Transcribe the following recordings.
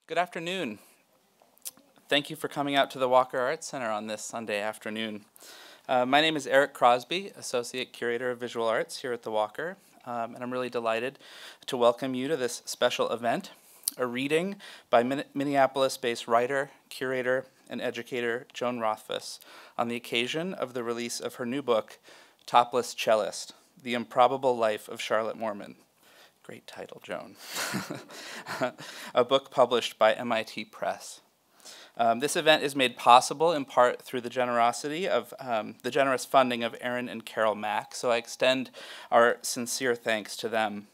Good afternoon. Thank you for coming out to the Walker Arts Center on this Sunday afternoon. My name is Eric Crosby, Associate Curator of Visual Arts here at the Walker, and I'm really delighted to welcome you to this special event, a reading by Minneapolis-based writer, curator, and educator Joan Rothfuss on the occasion of the release of her new book, Topless Cellist: The Improbable Life of Charlotte Moorman. Great title, Joan. A book published by MIT Press. This event is made possible in part through the generosity of the generous funding of Aaron and Carol Mack, so I extend our sincere thanks to them.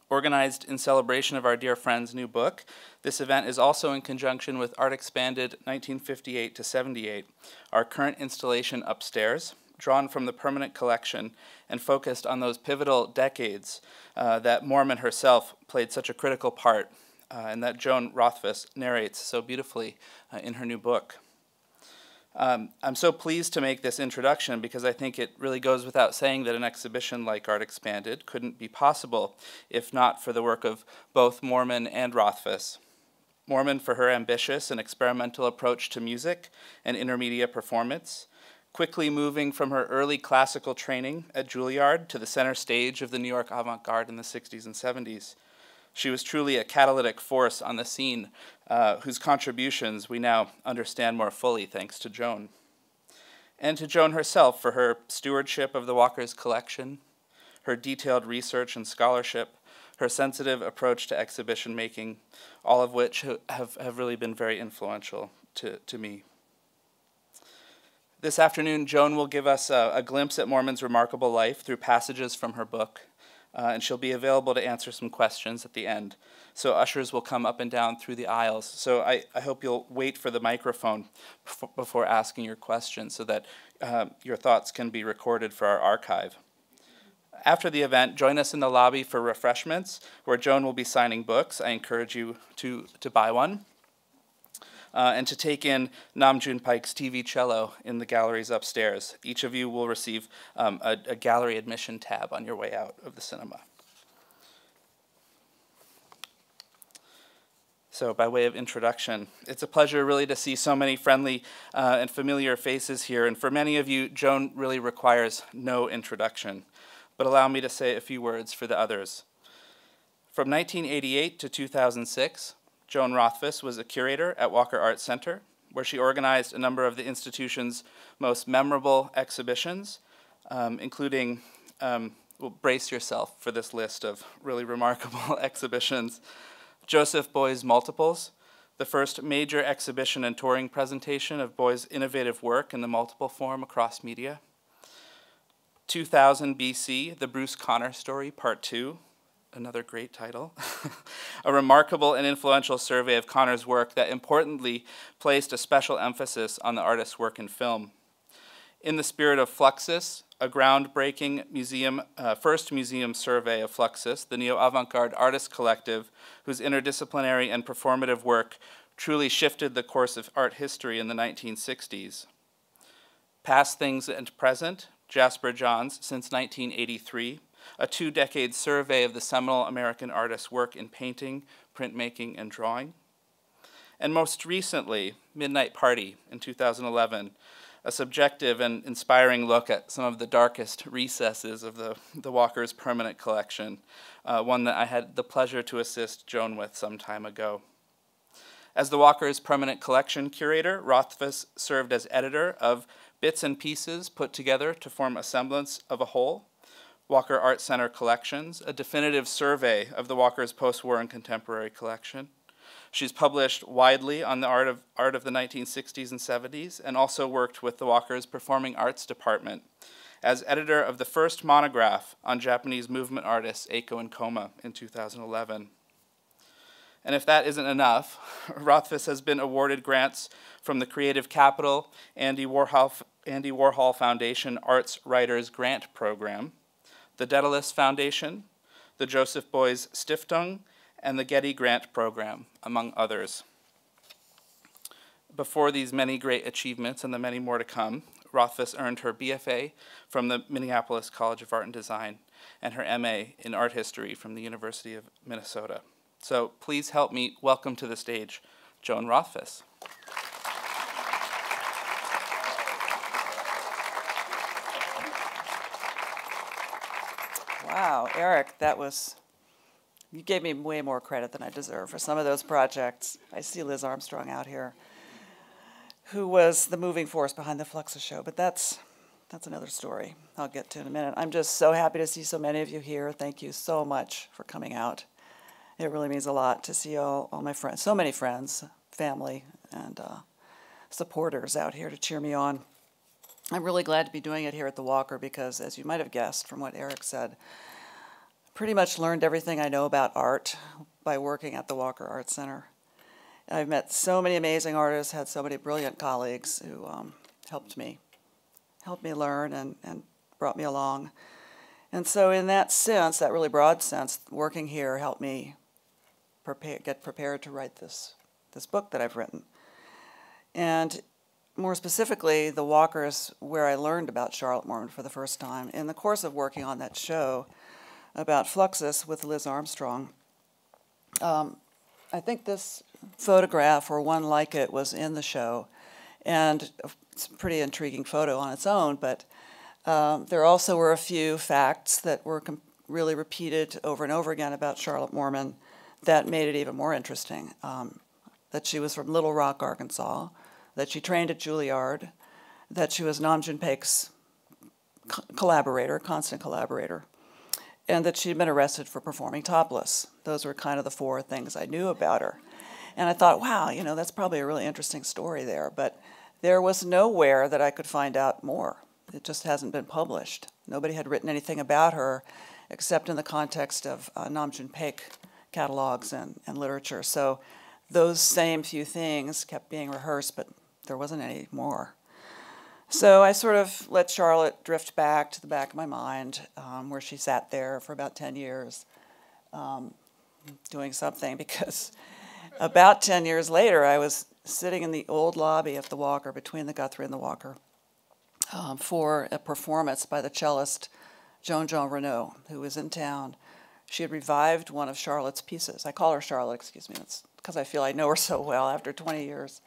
Organized in celebration of our dear friend's new book, this event is also in conjunction with Art Expanded 1958 to 78, our current installation upstairs, drawn from the permanent collection and focused on those pivotal decades that Moorman herself played such a critical part and that Joan Rothfuss narrates so beautifully in her new book. I'm so pleased to make this introduction because I think it really goes without saying that an exhibition like Art Expanded couldn't be possible if not for the work of both Moorman and Rothfuss. Moorman for her ambitious and experimental approach to music and intermedia performance, quickly moving from her early classical training at Juilliard to the center stage of the New York avant-garde in the 60s and 70s. She was truly a catalytic force on the scene, whose contributions we now understand more fully thanks to Joan. And to Joan herself for her stewardship of the Walker's collection, her detailed research and scholarship, her sensitive approach to exhibition making, all of which have really been very influential to me. This afternoon, Joan will give us a glimpse at Moorman's remarkable life through passages from her book, and she'll be available to answer some questions at the end. So ushers will come up and down through the aisles. So I hope you'll wait for the microphone before asking your questions so that your thoughts can be recorded for our archive. After the event, join us in the lobby for refreshments, where Joan will be signing books. I encourage you to buy one. And to take in Nam June Paik's TV Cello in the galleries upstairs. Each of you will receive a gallery admission tab on your way out of the cinema. So by way of introduction, it's a pleasure really to see so many friendly and familiar faces here, and for many of you, Joan really requires no introduction. But allow me to say a few words for the others. From 1988 to 2006, Joan Rothfuss was a curator at Walker Arts Center, where she organized a number of the institution's most memorable exhibitions, including, well, brace yourself for this list of really remarkable exhibitions. Joseph Beuys Multiples, the first major exhibition and touring presentation of Beuys' innovative work in the multiple form across media. 2000 BC, The Bruce Conner Story, Part 2, another great title, a remarkable and influential survey of Conner's work that importantly placed a special emphasis on the artist's work in film. In the spirit of Fluxus, a groundbreaking first museum survey of Fluxus, the neo-avant-garde artist collective whose interdisciplinary and performative work truly shifted the course of art history in the 1960s. Past Things and Present, Jasper Johns since 1983, a 2-decade survey of the seminal American artist's work in painting, printmaking, and drawing. And most recently, Midnight Party in 2011, a subjective and inspiring look at some of the darkest recesses of the Walker's permanent collection, one that I had the pleasure to assist Joan with some time ago. As the Walker's permanent collection curator, Rothfuss served as editor of bits and pieces put together to form a semblance of a whole, Walker Art Center Collections, a definitive survey of the Walker's post-war and contemporary collection. She's published widely on the art of the 1960s and 70s, and also worked with the Walker's Performing Arts Department as editor of the first monograph on Japanese movement artists Eiko and Koma in 2011. And if that isn't enough, Rothfuss has been awarded grants from the Creative Capital Andy Warhol Foundation Arts Writers Grant Program, the Daedalus Foundation, the Joseph Beuys Stiftung, and the Getty Grant Program, among others. Before these many great achievements and the many more to come, Rothfuss earned her BFA from the Minneapolis College of Art and Design and her MA in Art History from the University of Minnesota. So please help me welcome to the stage Joan Rothfuss. Wow, Eric, you gave me way more credit than I deserve for some of those projects. I see Liz Armstrong out here, who was the moving force behind the Fluxus show, but that's another story I'll get to in a minute. I'm just so happy to see so many of you here. Thank you so much for coming out. It really means a lot to see all my friends, so many friends, family, and supporters out here to cheer me on. I'm really glad to be doing it here at the Walker because, as you might have guessed from what Eric said, pretty much learned everything I know about art by working at the Walker Art Center. I've met so many amazing artists, had so many brilliant colleagues who helped me learn and brought me along. And so in that sense, that really broad sense, working here helped me get prepared to write this book that I've written. And more specifically, the Walker is where I learned about Charlotte Moorman for the first time. In the course of working on that show about Fluxus with Liz Armstrong, I think this photograph, or one like it, was in the show. And it's a pretty intriguing photo on its own, but there also were a few facts that were really repeated over and over again about Charlotte Moorman that made it even more interesting. That she was from Little Rock, Arkansas, that she trained at Juilliard, that she was Nam June Paik's constant collaborator, and that she'd been arrested for performing topless. Those were kind of the four things I knew about her. And I thought, wow, that's probably a really interesting story there, but there was nowhere that I could find out more. It just hasn't been published. Nobody had written anything about her except in the context of Nam June Paik catalogs and literature. So those same few things kept being rehearsed, but there wasn't any more. So I sort of let Charlotte drift back to the back of my mind, where she sat there for about 10 years doing something, because about 10 years later, I was sitting in the old lobby of the Walker, between the Guthrie and the Walker, for a performance by the cellist Joan Renaud, who was in town. She had revived one of Charlotte's pieces. I call her Charlotte, excuse me, that's because I feel I know her so well after 20 years.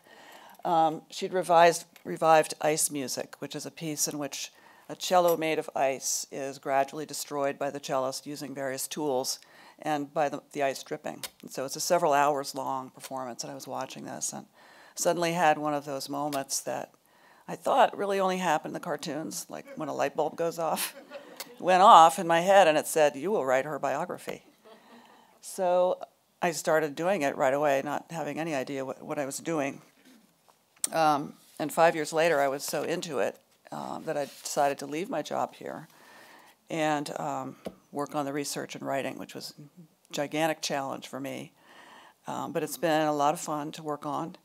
She'd revived Ice Music, which is a piece in which a cello made of ice is gradually destroyed by the cellist using various tools and by the ice dripping. And so it's a several hours long performance, and I was watching this and suddenly had one of those moments that I thought really only happened in the cartoons, like when a light bulb goes off. It went off in my head and it said, "You will write her biography." So I started doing it right away, not having any idea what I was doing. And 5 years later, I was so into it that I decided to leave my job here and work on the research and writing, which was a gigantic challenge for me. But it's been a lot of fun to work on.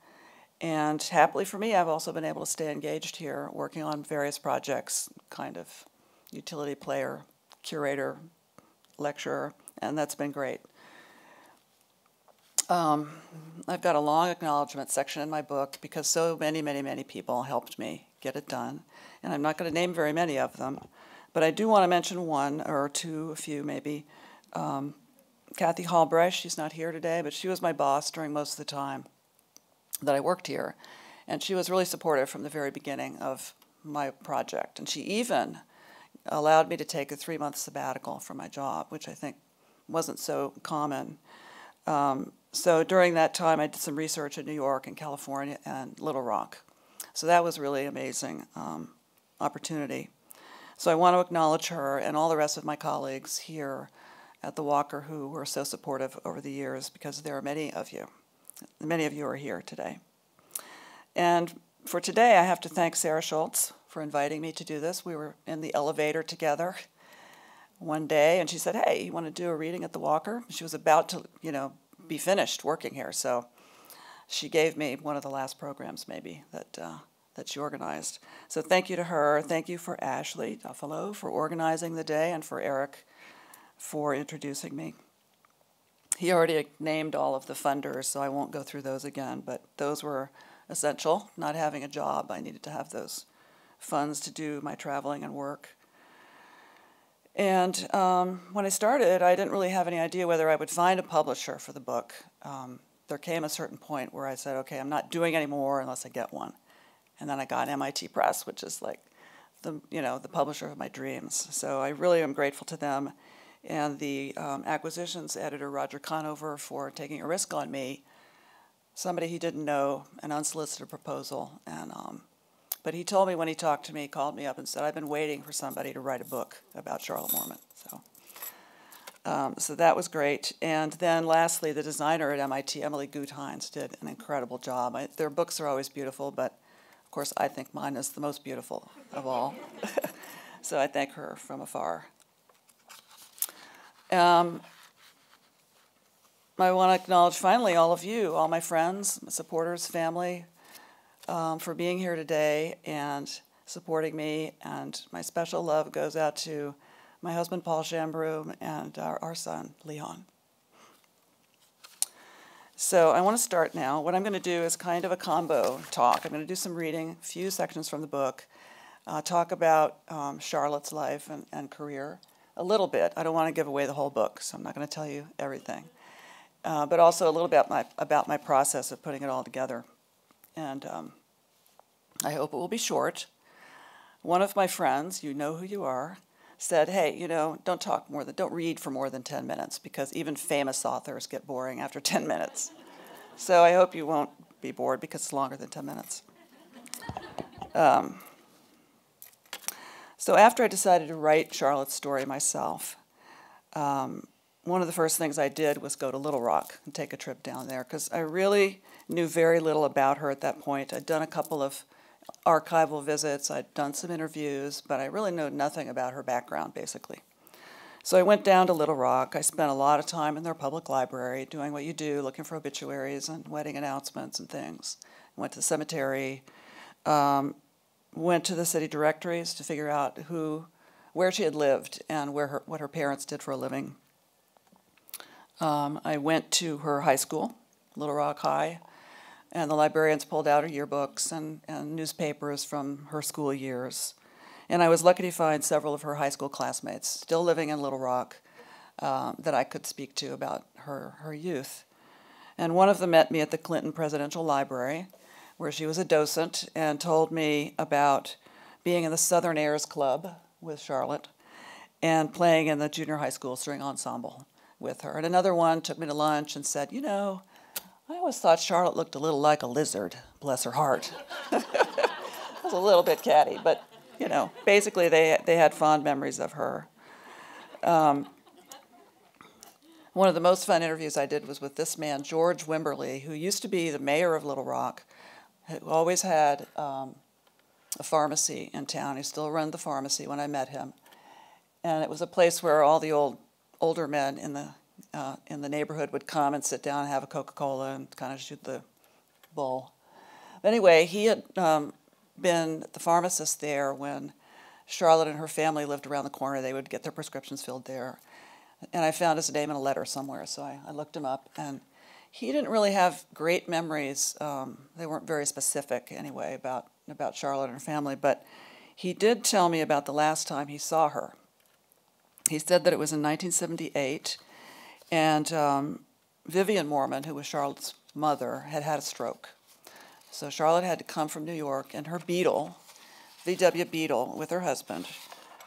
And happily for me, I've also been able to stay engaged here, working on various projects, kind of utility player, curator, lecturer, and that's been great. I've got a long acknowledgement section in my book because so many, many, many people helped me get it done. And I'm not going to name very many of them, but I do want to mention one or two, a few maybe. Kathy Hallbrecht, she's not here today, but she was my boss during most of the time that I worked here. And she was really supportive from the very beginning of my project. And she even allowed me to take a 3-month sabbatical from my job, which I think wasn't so common. So during that time, I did some research in New York and California and Little Rock. So that was really amazing opportunity. So I want to acknowledge her and all the rest of my colleagues here at the Walker who were so supportive over the years, because there are many of you. Many of you are here today. And for today, I have to thank Sarah Schultz for inviting me to do this. We were in the elevator together one day, and she said, "Hey, you want to do a reading at the Walker?" She was about to, be finished working here, so she gave me one of the last programs, maybe, that she organized. So thank you to her. Thank you for Ashley Duffalo for organizing the day, and for Eric for introducing me. He already named all of the funders, so I won't go through those again, but those were essential. Not having a job, I needed to have those funds to do my traveling and work. And when I started, I didn't really have any idea whether I would find a publisher for the book. There came a certain point where I said, okay, I'm not doing any more unless I get one. And then I got MIT Press, which is like the publisher of my dreams. So I really am grateful to them and the acquisitions editor, Roger Conover, for taking a risk on me. Somebody he didn't know, an unsolicited proposal. But he told me when he talked to me, called me up and said, I've been waiting for somebody to write a book about Charlotte Mormon. So that was great. And then lastly, the designer at MIT, Emily Gutheinz, did an incredible job. Their books are always beautiful, but of course I think mine is the most beautiful of all. So I thank her from afar. I want to acknowledge finally all of you, all my friends, my supporters, family, for being here today and supporting me. And my special love goes out to my husband, Paul Shambroom, and our son, Leon. So I want to start now. What I'm going to do is kind of a combo talk. I'm going to do some reading, a few sections from the book, talk about Charlotte's life and career a little bit. I don't want to give away the whole book, so I'm not going to tell you everything. But also a little bit about my process of putting it all together. And I hope it will be short. One of my friends, you know who you are, said, hey, don't read for more than 10 minutes because even famous authors get boring after 10 minutes. So I hope you won't be bored because it's longer than 10 minutes. So after I decided to write Charlotte's story myself, one of the first things I did was go to Little Rock and take a trip down there because I really knew very little about her at that point. I'd done a couple of archival visits, I'd done some interviews, but I really knew nothing about her background, basically. So I went down to Little Rock. I spent a lot of time in their public library doing what you do, looking for obituaries and wedding announcements and things. Went to the cemetery, went to the city directories to figure out where she had lived and what her parents did for a living. I went to her high school, Little Rock High, and the librarians pulled out her yearbooks and newspapers from her school years. And I was lucky to find several of her high school classmates still living in Little Rock that I could speak to about her youth. And one of them met me at the Clinton Presidential Library, where she was a docent, and told me about being in the Southern Airs Club with Charlotte and playing in the junior high school string ensemble with her. And another one took me to lunch and said, I always thought Charlotte looked a little like a lizard, bless her heart. It was a little bit catty, but, basically they had fond memories of her. One of the most fun interviews I did was with this man, George Wimberly, who used to be the mayor of Little Rock, who always had a pharmacy in town. He still ran the pharmacy when I met him. And it was a place where all the older men in the neighborhood would come and sit down and have a Coca-Cola and kind of shoot the bull. But anyway, he had been the pharmacist there when Charlotte and her family lived around the corner. They would get their prescriptions filled there. And I found his name in a letter somewhere, so I looked him up. And he didn't really have great memories. They weren't very specific anyway about Charlotte and her family, but he did tell me about the last time he saw her. He said that it was in 1978, and Vivian Mormon, who was Charlotte's mother, had had a stroke. So Charlotte had to come from New York in her Beetle, VW Beetle, with her husband,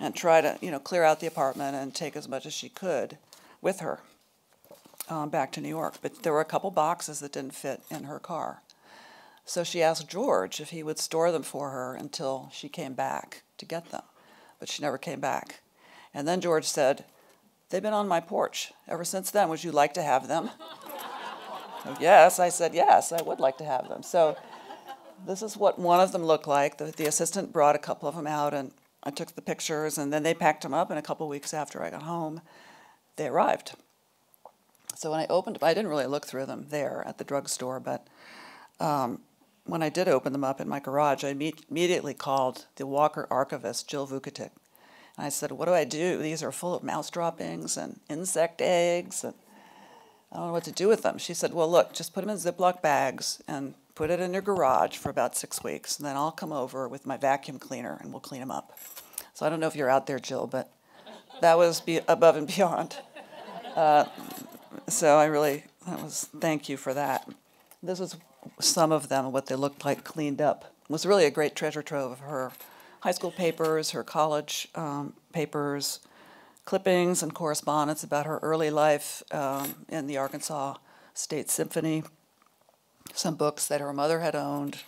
and try to clear out the apartment and take as much as she could with her back to New York. But there were a couple boxes that didn't fit in her car. So she asked George if he would store them for her until she came back to get them. But she never came back. And then George said, they've been on my porch ever since then. Would you like to have them? Yes, I said, yes, I would like to have them. So this is what one of them looked like. The assistant brought a couple of them out, and I took the pictures, and then they packed them up, and a couple of weeks after I got home, they arrived. So when I opened them, I didn't really look through them there at the drugstore, but when I did open them up in my garage, I immediately called the Walker archivist, Jill Vukotic. And I said, what do I do? These are full of mouse droppings and insect eggs, and I don't know what to do with them. She said, well, look, just put them in Ziploc bags and put it in your garage for about 6 weeks, and then I'll come over with my vacuum cleaner and we'll clean them up. So I don't know if you're out there, Jill, but That was above and beyond. So thank you for that. This is some of them, what they looked like cleaned up. It was really a great treasure trove of her high school papers, her college papers, clippings and correspondence about her early life in the Arkansas State Symphony, some books that her mother had owned.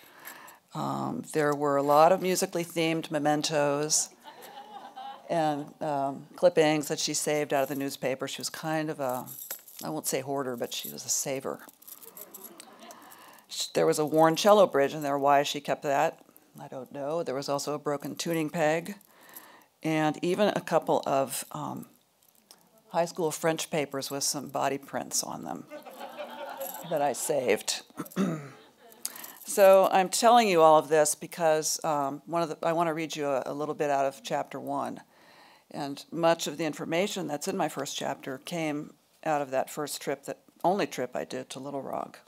There were a lot of musically themed mementos and clippings that she saved out of the newspaper. She was kind of I won't say hoarder, but she was a saver. There was a worn cello bridge in there. Why she kept that, I don't know. There was also a broken tuning peg, and even a couple of high school French papers with some body prints on them that I saved. So I'm telling you all of this because I want to read you a little bit out of chapter 1. And much of the information that's in my first chapter came out of that first trip, that only trip I did to Little Rock.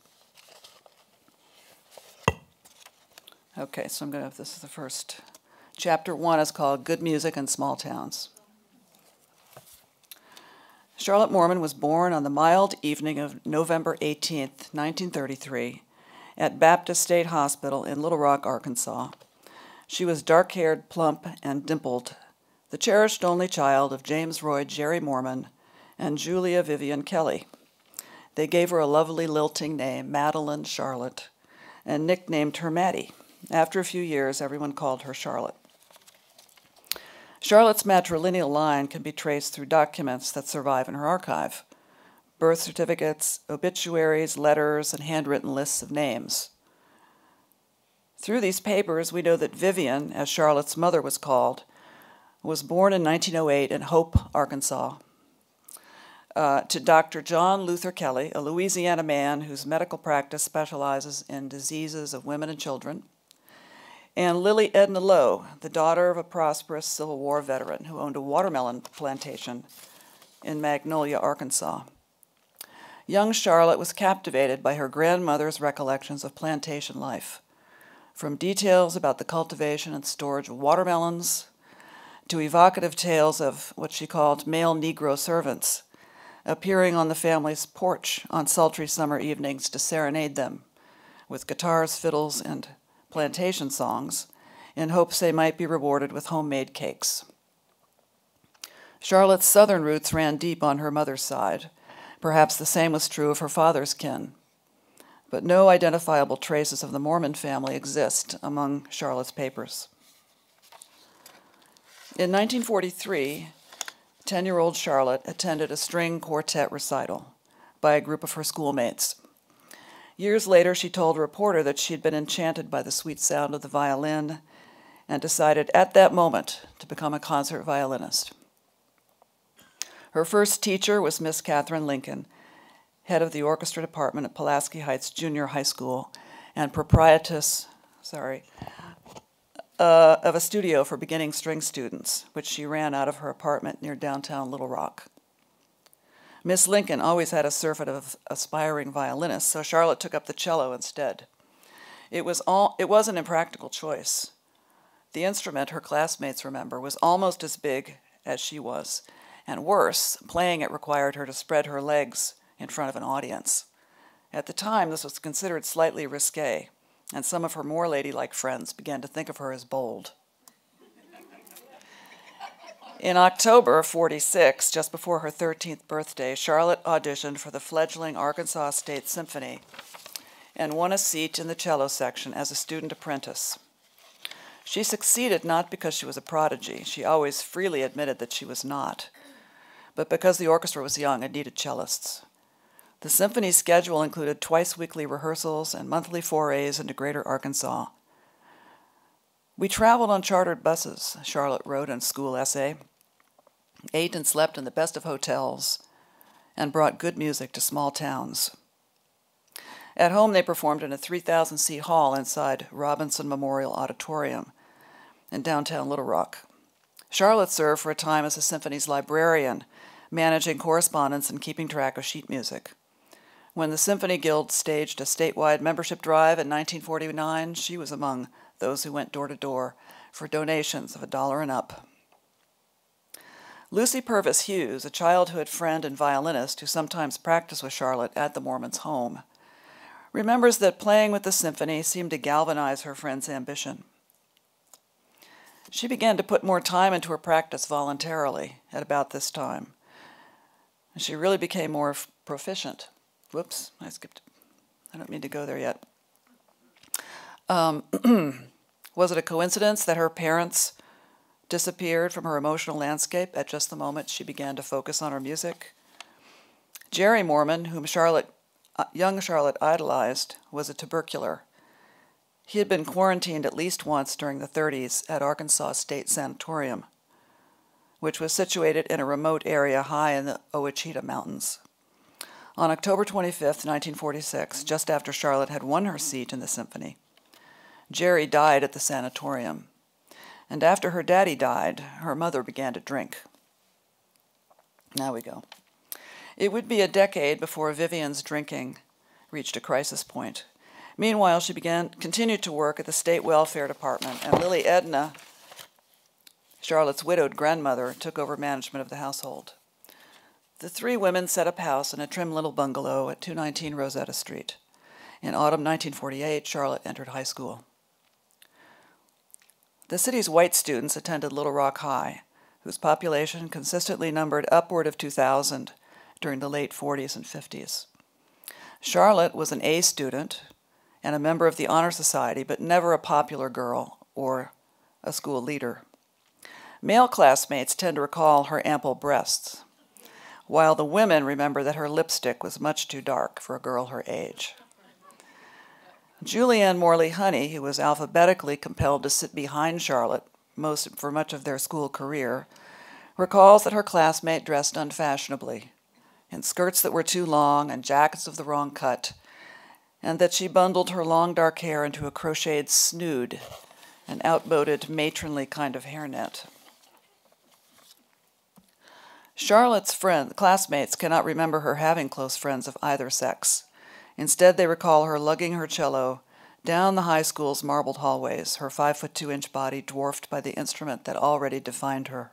Okay, so this is the first. Chapter 1 is called Good Music in Small Towns. Charlotte Moorman was born on the mild evening of November 18th, 1933, at Baptist State Hospital in Little Rock, Arkansas. She was dark-haired, plump, and dimpled, the cherished only child of James Roy Jerry Moorman and Julia Vivian Kelly. They gave her a lovely lilting name, Madeline Charlotte, and nicknamed her Maddie. After a few years, everyone called her Charlotte. Charlotte's matrilineal line can be traced through documents that survive in her archive: birth certificates, obituaries, letters, and handwritten lists of names. Through these papers, we know that Vivian, as Charlotte's mother was called, was born in 1908 in Hope, Arkansas, to Dr. John Luther Kelly, a Louisiana man whose medical practice specializes in diseases of women and children, and Lily Edna Lowe, the daughter of a prosperous Civil War veteran who owned a watermelon plantation in Magnolia, Arkansas. Young Charlotte was captivated by her grandmother's recollections of plantation life, from details about the cultivation and storage of watermelons to evocative tales of what she called male Negro servants appearing on the family's porch on sultry summer evenings to serenade them with guitars, fiddles, and plantation songs in hopes they might be rewarded with homemade cakes. Charlotte's southern roots ran deep on her mother's side. Perhaps the same was true of her father's kin. But no identifiable traces of the Moorman family exist among Charlotte's papers. In 1943, 10-year-old Charlotte attended a string quartet recital by a group of her schoolmates. Years later, she told a reporter that she had been enchanted by the sweet sound of the violin and decided at that moment to become a concert violinist. Her first teacher was Miss Catherine Lincoln, head of the orchestra department at Pulaski Heights Junior High School and proprietress of a studio for beginning string students, which she ran out of her apartment near downtown Little Rock. Miss Lincoln always had a surfeit of aspiring violinists, so Charlotte took up the cello instead. It was an impractical choice. The instrument, her classmates remember, was almost as big as she was, and worse, playing it required her to spread her legs in front of an audience. At the time, this was considered slightly risque, and some of her more ladylike friends began to think of her as bold. In October of '46, just before her 13th birthday, Charlotte auditioned for the fledgling Arkansas State Symphony and won a seat in the cello section as a student apprentice. She succeeded not because she was a prodigy. She always freely admitted that she was not, but because the orchestra was young and needed cellists. The symphony's schedule included twice-weekly rehearsals and monthly forays into Greater Arkansas. "We traveled on chartered buses," Charlotte wrote in a school essay, "ate and slept in the best of hotels, and brought good music to small towns." At home, they performed in a 3,000-seat hall inside Robinson Memorial Auditorium in downtown Little Rock. Charlotte served for a time as the symphony's librarian, managing correspondence and keeping track of sheet music. When the Symphony Guild staged a statewide membership drive in 1949, she was among those who went door to door for donations of $1 and up. Lucy Purvis Hughes, a childhood friend and violinist who sometimes practiced with Charlotte at the Mormons' home, remembers that playing with the symphony seemed to galvanize her friend's ambition. She began to put more time into her practice voluntarily at about this time, and she really became more proficient. Whoops, I skipped. I don't mean to go there yet. Was it a coincidence that her parents disappeared from her emotional landscape at just the moment she began to focus on her music? Jerry Mormon, whom young Charlotte idolized, was a tubercular. He had been quarantined at least once during the 1930s at Arkansas State Sanatorium, which was situated in a remote area high in the Ouachita Mountains. On October 25, 1946, just after Charlotte had won her seat in the symphony, Jerry died at the sanatorium. And after her daddy died, her mother began to drink. Now we go. It would be a decade before Vivian's drinking reached a crisis point. Meanwhile, she continued to work at the State Welfare Department, and Lily Edna, Charlotte's widowed grandmother, took over management of the household. The three women set up house in a trim little bungalow at 219 Rosetta Street. In autumn 1948, Charlotte entered high school. The city's white students attended Little Rock High, whose population consistently numbered upward of 2,000 during the late 40s and 50s. Charlotte was an A student and a member of the Honor Society, but never a popular girl or a school leader. Male classmates tend to recall her ample breasts, while the women remember that her lipstick was much too dark for a girl her age. Julianne Morley Honey, who was alphabetically compelled to sit behind Charlotte for much of their school career, recalls that her classmate dressed unfashionably, in skirts that were too long and jackets of the wrong cut, and that she bundled her long dark hair into a crocheted snood, an outmoded matronly kind of hairnet. Charlotte's classmates cannot remember her having close friends of either sex. Instead, they recall her lugging her cello down the high school's marbled hallways, her 5'2" body dwarfed by the instrument that already defined her.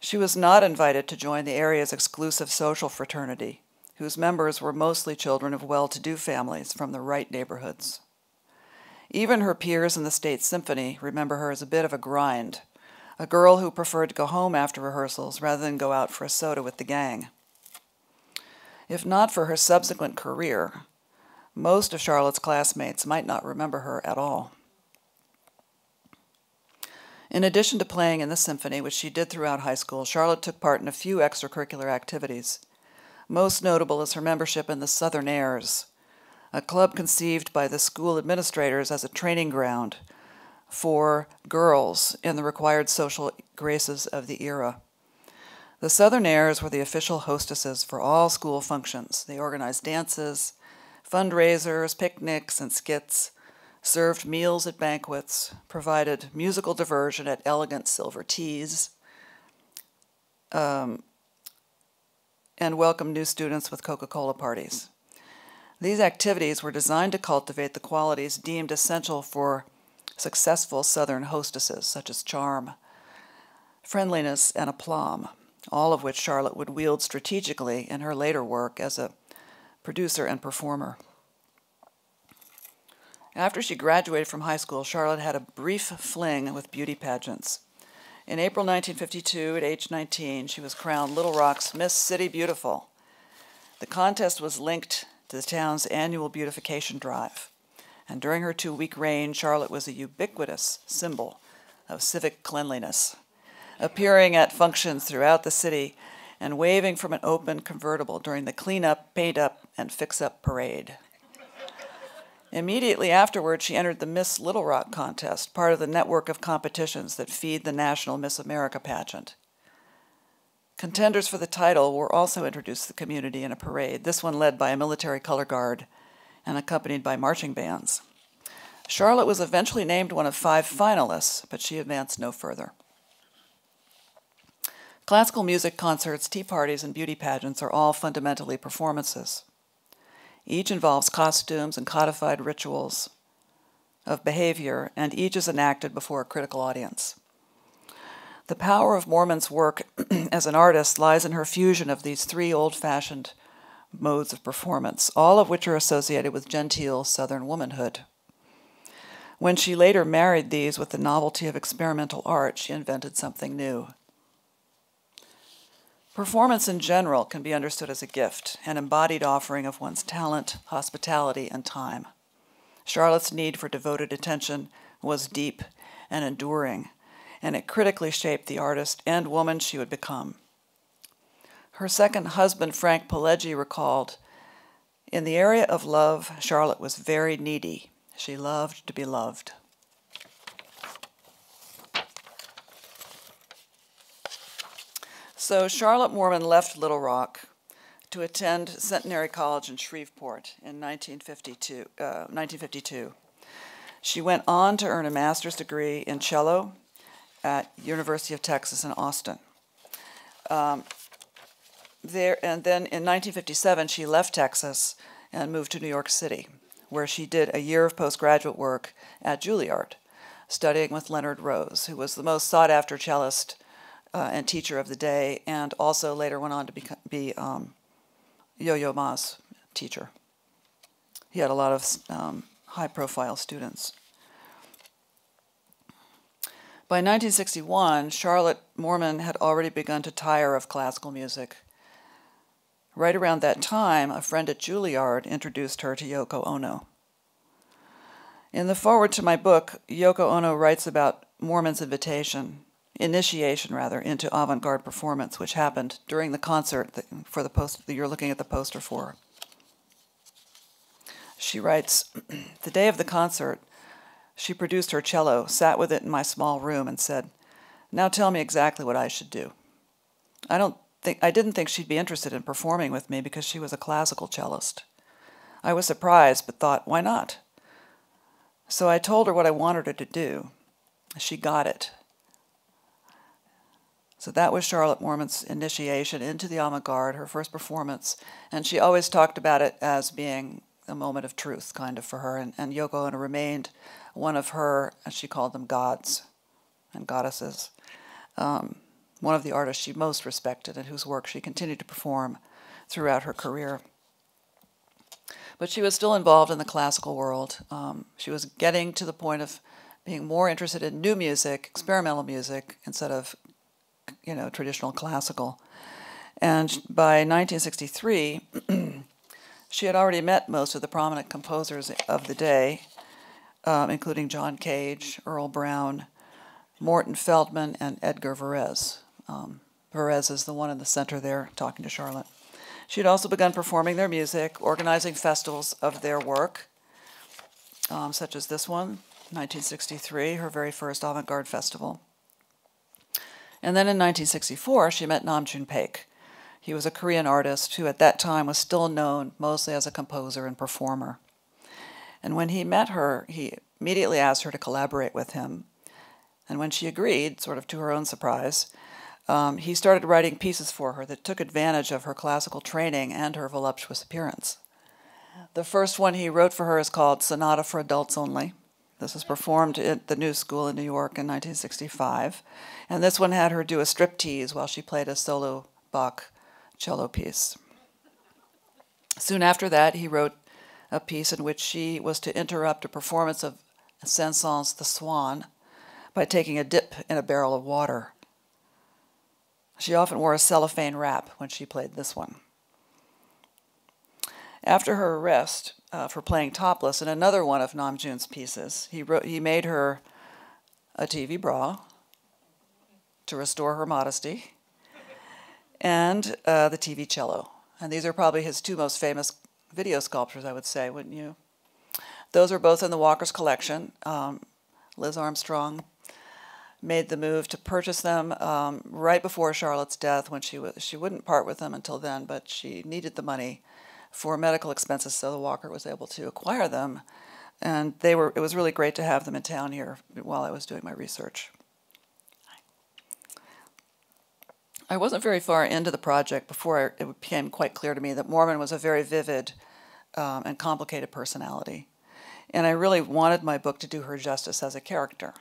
She was not invited to join the area's exclusive social fraternity, whose members were mostly children of well-to-do families from the right neighborhoods. Even her peers in the State Symphony remember her as a bit of a grind, a girl who preferred to go home after rehearsals rather than go out for a soda with the gang. If not for her subsequent career, most of Charlotte's classmates might not remember her at all. In addition to playing in the symphony, which she did throughout high school, Charlotte took part in a few extracurricular activities. Most notable is her membership in the Southerners, a club conceived by the school administrators as a training ground for girls in the required social graces of the era. The Southerners were the official hostesses for all school functions. They organized dances, fundraisers, picnics, and skits, served meals at banquets, provided musical diversion at elegant silver teas, and welcomed new students with Coca-Cola parties. These activities were designed to cultivate the qualities deemed essential for successful Southern hostesses, such as charm, friendliness, and aplomb, all of which Charlotte would wield strategically in her later work as a producer and performer. After she graduated from high school, Charlotte had a brief fling with beauty pageants. In April 1952, at age 19, she was crowned Little Rock's Miss City Beautiful. The contest was linked to the town's annual beautification drive, and during her 2-week reign, Charlotte was a ubiquitous symbol of civic cleanliness, appearing at functions throughout the city and waving from an open convertible during the clean-up, paint-up, and fix-up parade. Immediately afterward, she entered the Miss Little Rock contest, part of the network of competitions that feed the National Miss America pageant. Contenders for the title were also introduced to the community in a parade, this one led by a military color guard and accompanied by marching bands. Charlotte was eventually named one of 5 finalists, but she advanced no further. Classical music concerts, tea parties, and beauty pageants are all fundamentally performances. Each involves costumes and codified rituals of behavior, and each is enacted before a critical audience. The power of Moorman's work as an artist lies in her fusion of these three old-fashioned modes of performance, all of which are associated with genteel Southern womanhood. When she later married these with the novelty of experimental art, she invented something new. Performance in general can be understood as a gift, an embodied offering of one's talent, hospitality, and time. Charlotte's need for devoted attention was deep and enduring, and it critically shaped the artist and woman she would become. Her second husband, Frank Pileggi, recalled, "In the area of love, Charlotte was very needy. She loved to be loved." So Charlotte Moorman left Little Rock to attend Centenary College in Shreveport in 1952. She went on to earn a master's degree in cello at University of Texas in Austin. And then in 1957, she left Texas and moved to New York City, where she did a year of postgraduate work at Juilliard, studying with Leonard Rose, who was the most sought-after cellist and teacher of the day, and also later went on to be Yo-Yo Ma's teacher. He had a lot of high-profile students. By 1961, Charlotte Moorman had already begun to tire of classical music. Right around that time, a friend at Juilliard introduced her to Yoko Ono. In the foreword to my book, Yoko Ono writes about Moorman's initiation into avant-garde performance, which happened during the concert that you're looking at the poster for. She writes, "The day of the concert, she produced her cello, sat with it in my small room, and said, 'Now tell me exactly what I should do.' I didn't think she'd be interested in performing with me because she was a classical cellist. I was surprised, but thought, why not? So I told her what I wanted her to do. She got it." So that was Charlotte Moorman's initiation into the avant-garde, her first performance, and she always talked about it as being a moment of truth, kind of, for her, and Yoko Ono remained one of her, as she called them, gods and goddesses, one of the artists she most respected and whose work she continued to perform throughout her career. But she was still involved in the classical world. She was getting to the point of being more interested in new music, experimental music, instead of traditional classical. And by 1963, she had already met most of the prominent composers of the day, including John Cage, Earl Brown, Morton Feldman, and Edgar Varese. Varese is the one in the center there talking to Charlotte. She had also begun performing their music, organizing festivals of their work, such as this one, 1963, her very first avant-garde festival. And then in 1964, she met Nam June Paik. He was a Korean artist who at that time was still known mostly as a composer and performer. And when he met her, he immediately asked her to collaborate with him. And when she agreed, sort of to her own surprise, he started writing pieces for her that took advantage of her classical training and her voluptuous appearance. The first one he wrote for her is called Sonata for Adults Only. This was performed at the New School in New York in 1965. And this one had her do a striptease while she played a solo Bach cello piece. Soon after that, he wrote a piece in which she was to interrupt a performance of Saint-Saëns' The Swan by taking a dip in a barrel of water. She often wore a cellophane wrap when she played this one. After her arrest for playing topless in another one of Nam June's pieces, he made her a TV bra to restore her modesty, and the TV cello. And these are probably his two most famous video sculptures, I would say, wouldn't you? Those are both in the Walker's collection. Liz Armstrong made the move to purchase them right before Charlotte's death, when she wouldn't part with them until then, but she needed the money for medical expenses, so the Walker was able to acquire them. And it was really great to have them in town here while I was doing my research. I wasn't very far into the project before it became quite clear to me that Moorman was a very vivid and complicated personality. And I really wanted my book to do her justice as a character.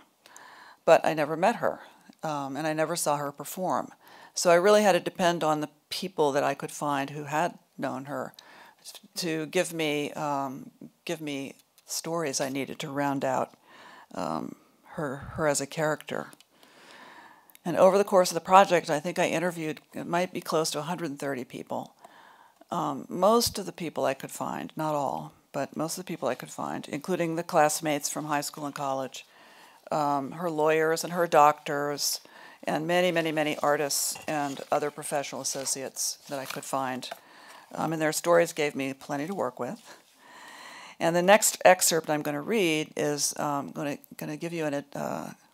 But I never met her. and I never saw her perform. So I really had to depend on the people that I could find who had known her to give me stories I needed to round out her as a character. And over the course of the project, I think I interviewed, it might be close to 130 people. Most of the people I could find, not all, but most of the people I could find, including the classmates from high school and college, her lawyers and her doctors, and many, many, many artists and other professional associates that I could find. And their stories gave me plenty to work with. And the next excerpt I'm going to read is going to give you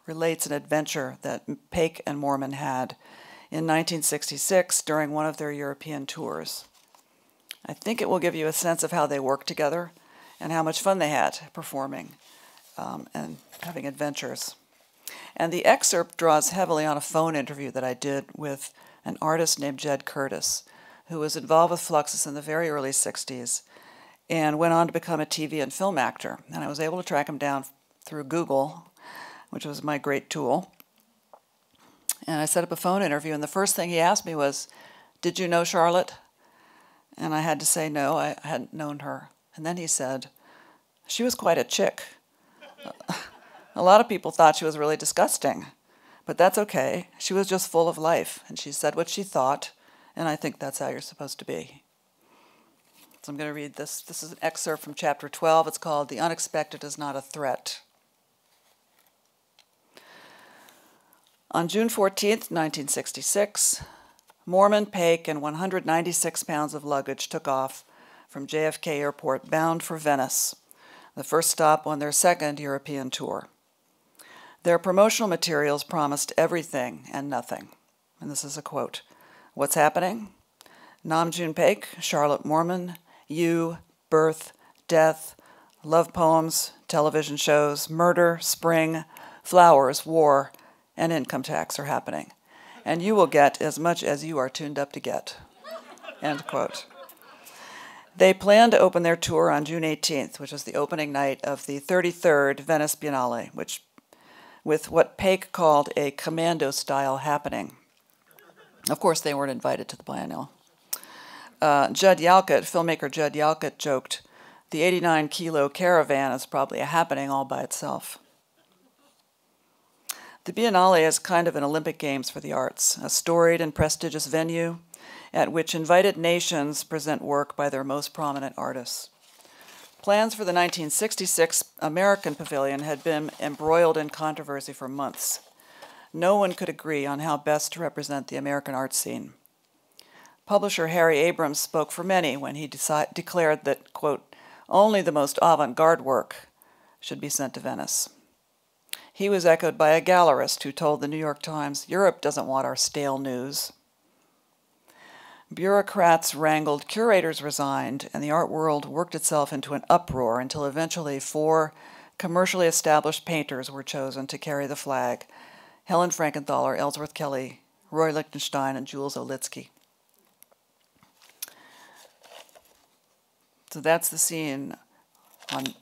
relates an adventure that Paik and Moorman had in 1966 during one of their European tours. I think it will give you a sense of how they worked together and how much fun they had performing and having adventures. And the excerpt draws heavily on a phone interview that I did with an artist named Jed Curtis, who was involved with Fluxus in the very early 60s and went on to become a TV and film actor. And I was able to track him down through Google, which was my great tool. And I set up a phone interview, and the first thing he asked me was, "Did you know Charlotte?" And I had to say no, I hadn't known her. And then he said, "She was quite a chick." A lot of people thought she was really disgusting, but that's okay. She was just full of life, and she said what she thought, and I think that's how you're supposed to be. So I'm going to read this. This is an excerpt from chapter 12. It's called "The Unexpected is Not a Threat." On June 14th, 1966, Moorman, Paik, and 196 pounds of luggage took off from JFK Airport bound for Venice, the first stop on their second European tour. Their promotional materials promised everything and nothing. And this is a quote. "What's happening? Nam June Paik, Charlotte Moorman, you, birth, death, love poems, television shows, murder, spring, flowers, war, and income tax are happening. And you will get as much as you are tuned up to get." End quote. They planned to open their tour on June 18th, which was the opening night of the 33rd Venice Biennale, with what Paik called a commando-style happening. Of course, they weren't invited to the Biennale. Filmmaker Judd Yalkut joked, "The 89-kilo caravan is probably a happening all by itself." The Biennale is kind of an Olympic Games for the arts, a storied and prestigious venue at which invited nations present work by their most prominent artists. Plans for the 1966 American Pavilion had been embroiled in controversy for months. No one could agree on how best to represent the American art scene. Publisher Harry Abrams spoke for many when he declared that, quote, "only the most avant-garde work should be sent to Venice." He was echoed by a gallerist who told the New York Times, "Europe doesn't want our stale news." Bureaucrats wrangled, curators resigned, and the art world worked itself into an uproar until eventually 4 commercially established painters were chosen to carry the flag: Helen Frankenthaler, Ellsworth Kelly, Roy Lichtenstein, and Jules Olitsky. So that's the scene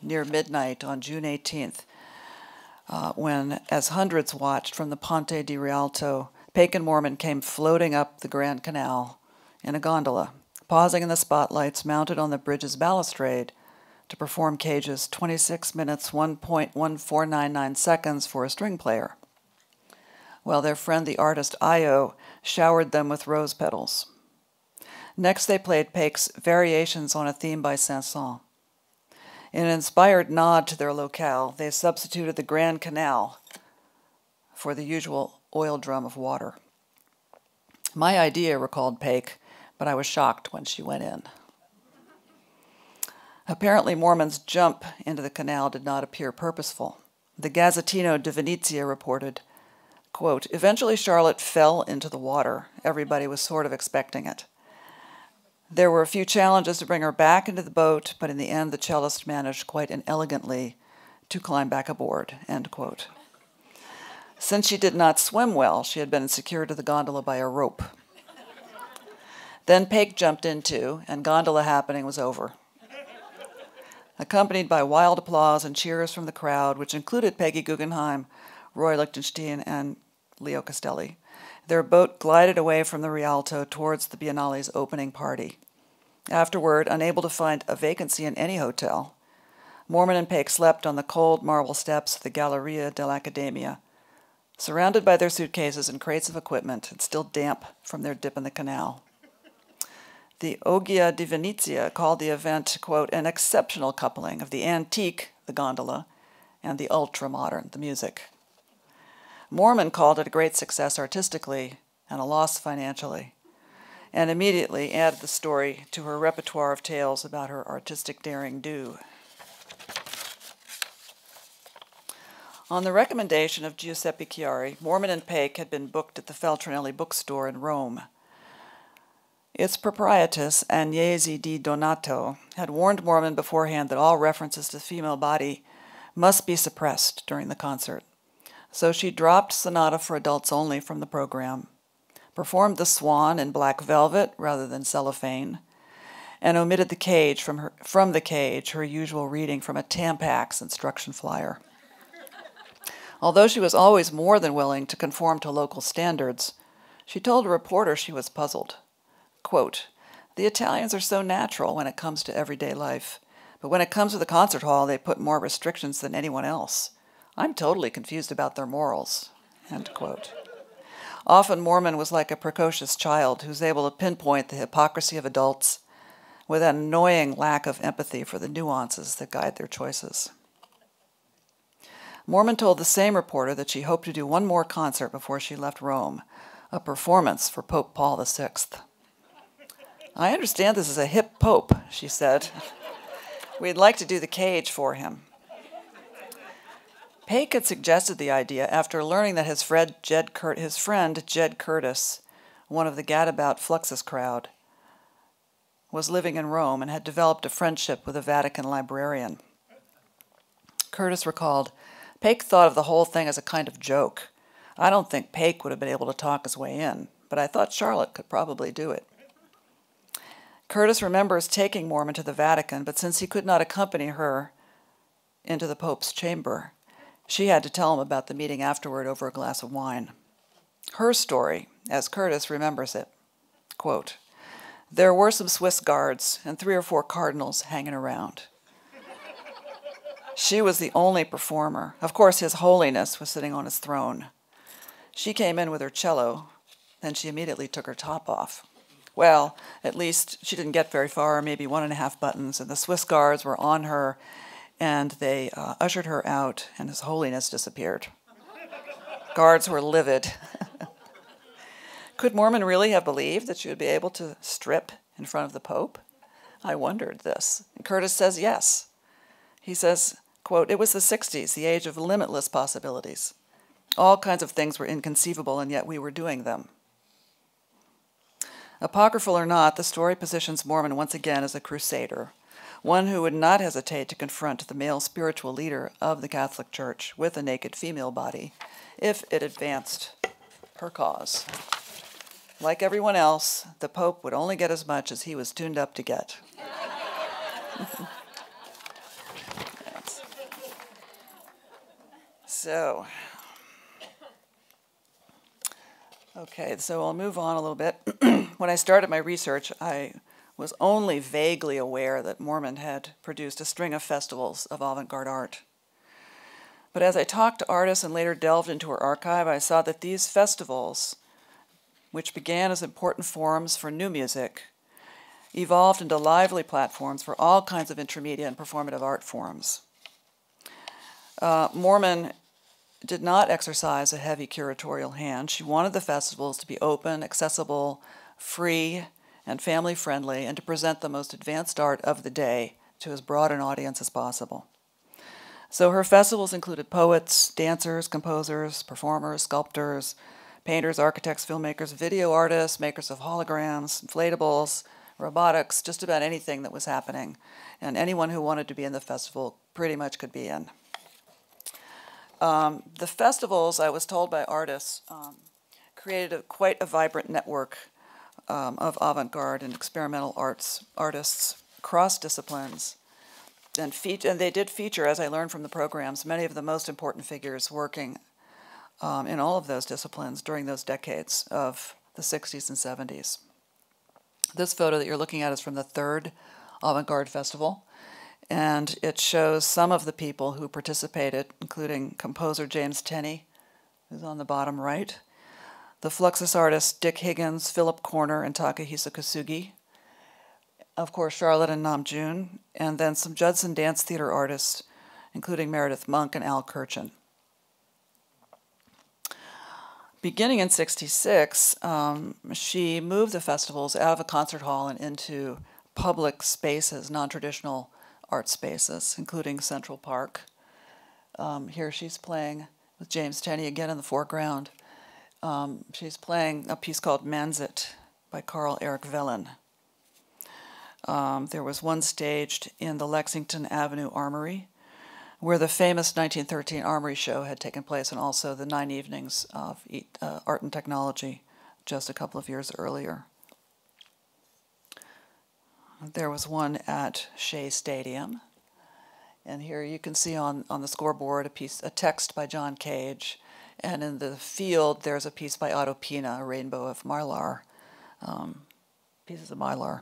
near midnight on June 18th. When, as hundreds watched from the Ponte di Rialto, Paik and Moorman came floating up the Grand Canal in a gondola, pausing in the spotlights mounted on the bridge's balustrade to perform Cage's 26 minutes, 1.1499 seconds for a string player, while their friend the artist Io showered them with rose petals. Next they played Paik's Variations on a Theme by Saint-Saëns. In an inspired nod to their locale, they substituted the Grand Canal for the usual oil drum of water. "My idea," recalled Paik, "but I was shocked when she went in." Apparently, Moorman's jump into the canal did not appear purposeful. The Gazzettino di Venezia reported, quote, "Eventually Charlotte fell into the water. Everybody was sort of expecting it. There were a few challenges to bring her back into the boat, but in the end the cellist managed quite inelegantly to climb back aboard," end quote. Since she did not swim well, she had been secured to the gondola by a rope. Then Paik jumped into, and gondola happening was over. Accompanied by wild applause and cheers from the crowd, which included Peggy Guggenheim, Roy Lichtenstein, and Leo Castelli, their boat glided away from the Rialto towards the Biennale's opening party. Afterward, unable to find a vacancy in any hotel, Moorman and Paik slept on the cold marble steps of the Galleria dell'Accademia, surrounded by their suitcases and crates of equipment and still damp from their dip in the canal. The Ogia di Venezia called the event, quote, an exceptional coupling of the antique, the gondola, and the ultra-modern, the music. Moorman called it a great success artistically and a loss financially, and immediately added the story to her repertoire of tales about her artistic daring-do. On the recommendation of Giuseppe Chiari, Moorman and Paik had been booked at the Feltrinelli bookstore in Rome. Its proprietress, Agnese Di Donato, had warned Moorman beforehand that all references to the female body must be suppressed during the concert. So she dropped Sonata for Adults Only from the program, performed The Swan in black velvet rather than cellophane, and omitted the cage from the cage, her usual reading from a Tampax instruction flyer. Although she was always more than willing to conform to local standards, she told a reporter she was puzzled. Quote, the Italians are so natural when it comes to everyday life, but when it comes to the concert hall, they put more restrictions than anyone else. I'm totally confused about their morals, end quote. Often Moorman was like a precocious child who's able to pinpoint the hypocrisy of adults with an annoying lack of empathy for the nuances that guide their choices. Moorman told the same reporter that she hoped to do one more concert before she left Rome, a performance for Pope Paul VI. I understand this is a hip pope, she said. We'd like to do the cage for him. Paik had suggested the idea after learning that his friend Jed Curtis, one of the gadabout Fluxus crowd, was living in Rome and had developed a friendship with a Vatican librarian. Curtis recalled, Paik thought of the whole thing as a kind of joke. I don't think Paik would have been able to talk his way in, but I thought Charlotte could probably do it. Curtis remembers taking Moorman to the Vatican, but since he could not accompany her into the Pope's chamber, she had to tell him about the meeting afterward over a glass of wine. Her story, as Curtis remembers it, quote, there were some Swiss guards and 3 or 4 cardinals hanging around. She was the only performer. Of course, His Holiness was sitting on his throne. She came in with her cello, then she immediately took her top off. Well, at least she didn't get very far, maybe 1.5 buttons, and the Swiss guards were on her, and they ushered her out, and His Holiness disappeared. Guards were livid. Could Moorman really have believed that she would be able to strip in front of the Pope? I wondered this. And Curtis says yes. He says, quote, it was the 60s, the age of limitless possibilities. All kinds of things were inconceivable, and yet we were doing them. Apocryphal or not, the story positions Moorman once again as a crusader, one who would not hesitate to confront the male spiritual leader of the Catholic Church with a naked female body if it advanced her cause. Like everyone else, the Pope would only get as much as he was tuned up to get. So, okay, so I'll move on a little bit. When I started my research, I was only vaguely aware that Moorman had produced a string of festivals of avant-garde art. But as I talked to artists and later delved into her archive, I saw that these festivals, which began as important forums for new music, evolved into lively platforms for all kinds of intermediate and performative art forms. Moorman did not exercise a heavy curatorial hand. She wanted the festivals to be open, accessible, free, and family-friendly, and to present the most advanced art of the day to as broad an audience as possible. So her festivals included poets, dancers, composers, performers, sculptors, painters, architects, filmmakers, video artists, makers of holograms, inflatables, robotics, just about anything that was happening. And anyone who wanted to be in the festival pretty much could be in. The festivals, I was told by artists, created quite a vibrant network of avant-garde and experimental artists across disciplines. And they did feature, as I learned from the programs, many of the most important figures working in all of those disciplines during those decades of the 60s and 70s. This photo that you're looking at is from the third Avant-Garde Festival, and it shows some of the people who participated, including composer James Tenney, who's on the bottom right, the Fluxus artists Dick Higgins, Philip Corner, and Takahisa Kosugi, of course Charlotte and Namjoon, and then some Judson Dance Theater artists, including Meredith Monk and Al Kirchen. Beginning in '66, she moved the festivals out of a concert hall and into public spaces, non-traditional art spaces, including Central Park. Here she's playing with James Tenney again in the foreground. She's playing a piece called Manzit by Carl Eric Velen. There was one staged in the Lexington Avenue Armory, where the famous 1913 Armory Show had taken place, and also the 9 Evenings of Art and Technology just a couple of years earlier. There was one at Shea Stadium, and here you can see on the scoreboard a text by John Cage, and in the field there's a piece by Otto Pina, a rainbow of mylar, pieces of mylar.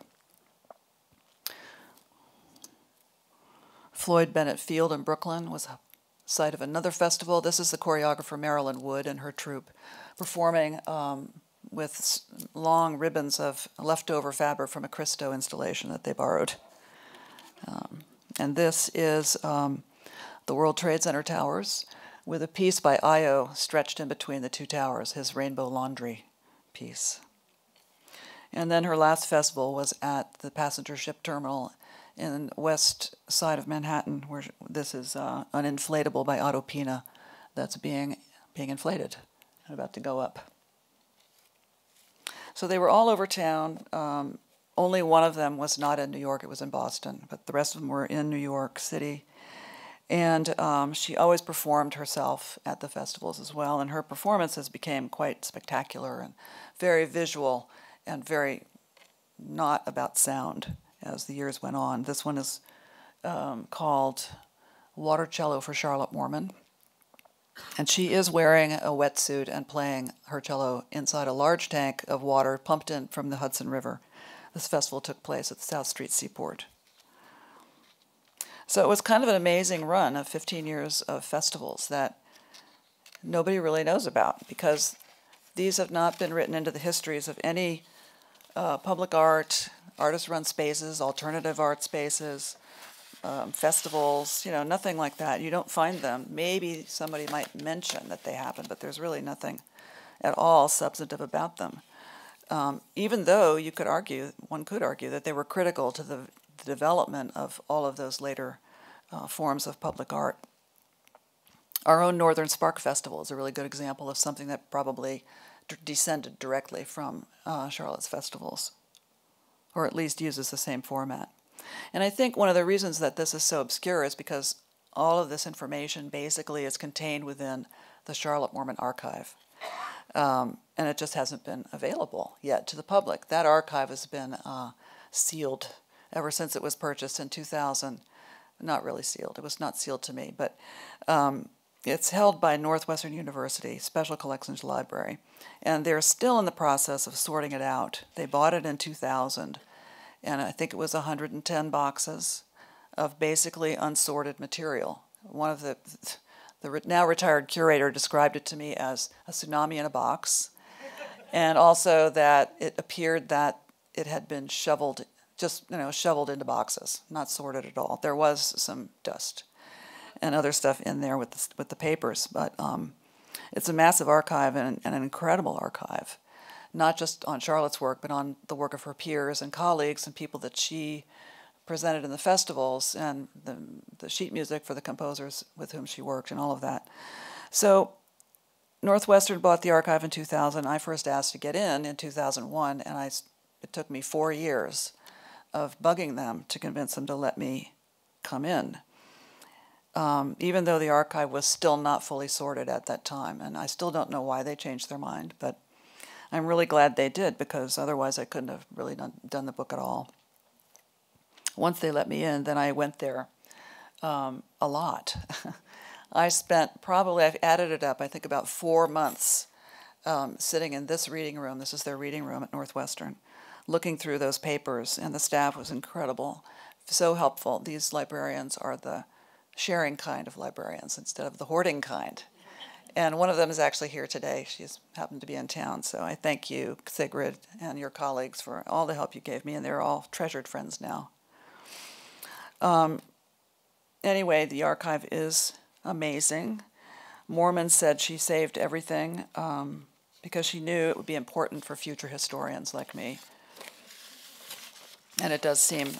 Floyd Bennett Field in Brooklyn was a site of another festival. This is the choreographer Marilyn Wood and her troupe performing with long ribbons of leftover fabric from a Christo installation that they borrowed. And this is the World Trade Center towers with a piece by Io stretched in between the two towers, his Rainbow Laundry piece. And then her last festival was at the passenger ship terminal in the west side of Manhattan, where this is an inflatable by Otto Pina that's being inflated and about to go up. So they were all over town. Only one of them was not in New York, it was in Boston, but the rest of them were in New York City. And she always performed herself at the festivals as well, and her performances became quite spectacular and very visual and very not about sound as the years went on. This one is called Water Cello for Charlotte Moorman. And she is wearing a wetsuit and playing her cello inside a large tank of water pumped in from the Hudson River. This festival took place at the South Street Seaport. So it was kind of an amazing run of 15 years of festivals that nobody really knows about, because these have not been written into the histories of any public art, artist-run spaces, alternative art spaces, festivals, nothing like that. You don't find them. Maybe somebody might mention that they happen, but there's really nothing at all substantive about them. Even though one could argue that they were critical to the development of all of those later forms of public art. Our own Northern Spark Festival is a really good example of something that probably descended directly from Charlotte's festivals, or at least uses the same format. And I think one of the reasons that this is so obscure is because all of this information basically is contained within the Charlotte Moorman Archive. And it just hasn't been available yet to the public. That archive has been sealed ever since it was purchased in 2000. Not really sealed. It was not sealed to me, but it's held by Northwestern University Special Collections Library, and they're still in the process of sorting it out. They bought it in 2000, and I think it was 110 boxes of basically unsorted material. One of the now retired curator described it to me as a tsunami in a box, and also that it appeared that it had been shoveled into boxes, not sorted at all. There was some dust and other stuff in there with the papers, but it's a massive archive and an incredible archive, not just on Charlotte's work, but on the work of her peers and colleagues and people that she presented in the festivals, and the sheet music for the composers with whom she worked and all of that. So Northwestern bought the archive in 2000. I first asked to get in 2001, and it took me 4 years of bugging them to convince them to let me come in, even though the archive was still not fully sorted at that time. And I still don't know why they changed their mind, but I'm really glad they did, because otherwise I couldn't have really done the book at all. Once they let me in, then I went there a lot. I spent probably, I've added it up, I think about 4 months sitting in this reading room. This is their reading room at Northwestern, looking through those papers, and the staff was incredible, so helpful. These librarians are the sharing kind of librarians instead of the hoarding kind. And one of them is actually here today. She's happened to be in town, so I thank you, Sigrid, and your colleagues for all the help you gave me, and they're all treasured friends now. Anyway, the archive is amazing. Mormon said she saved everything because she knew it would be important for future historians like me. And it does seem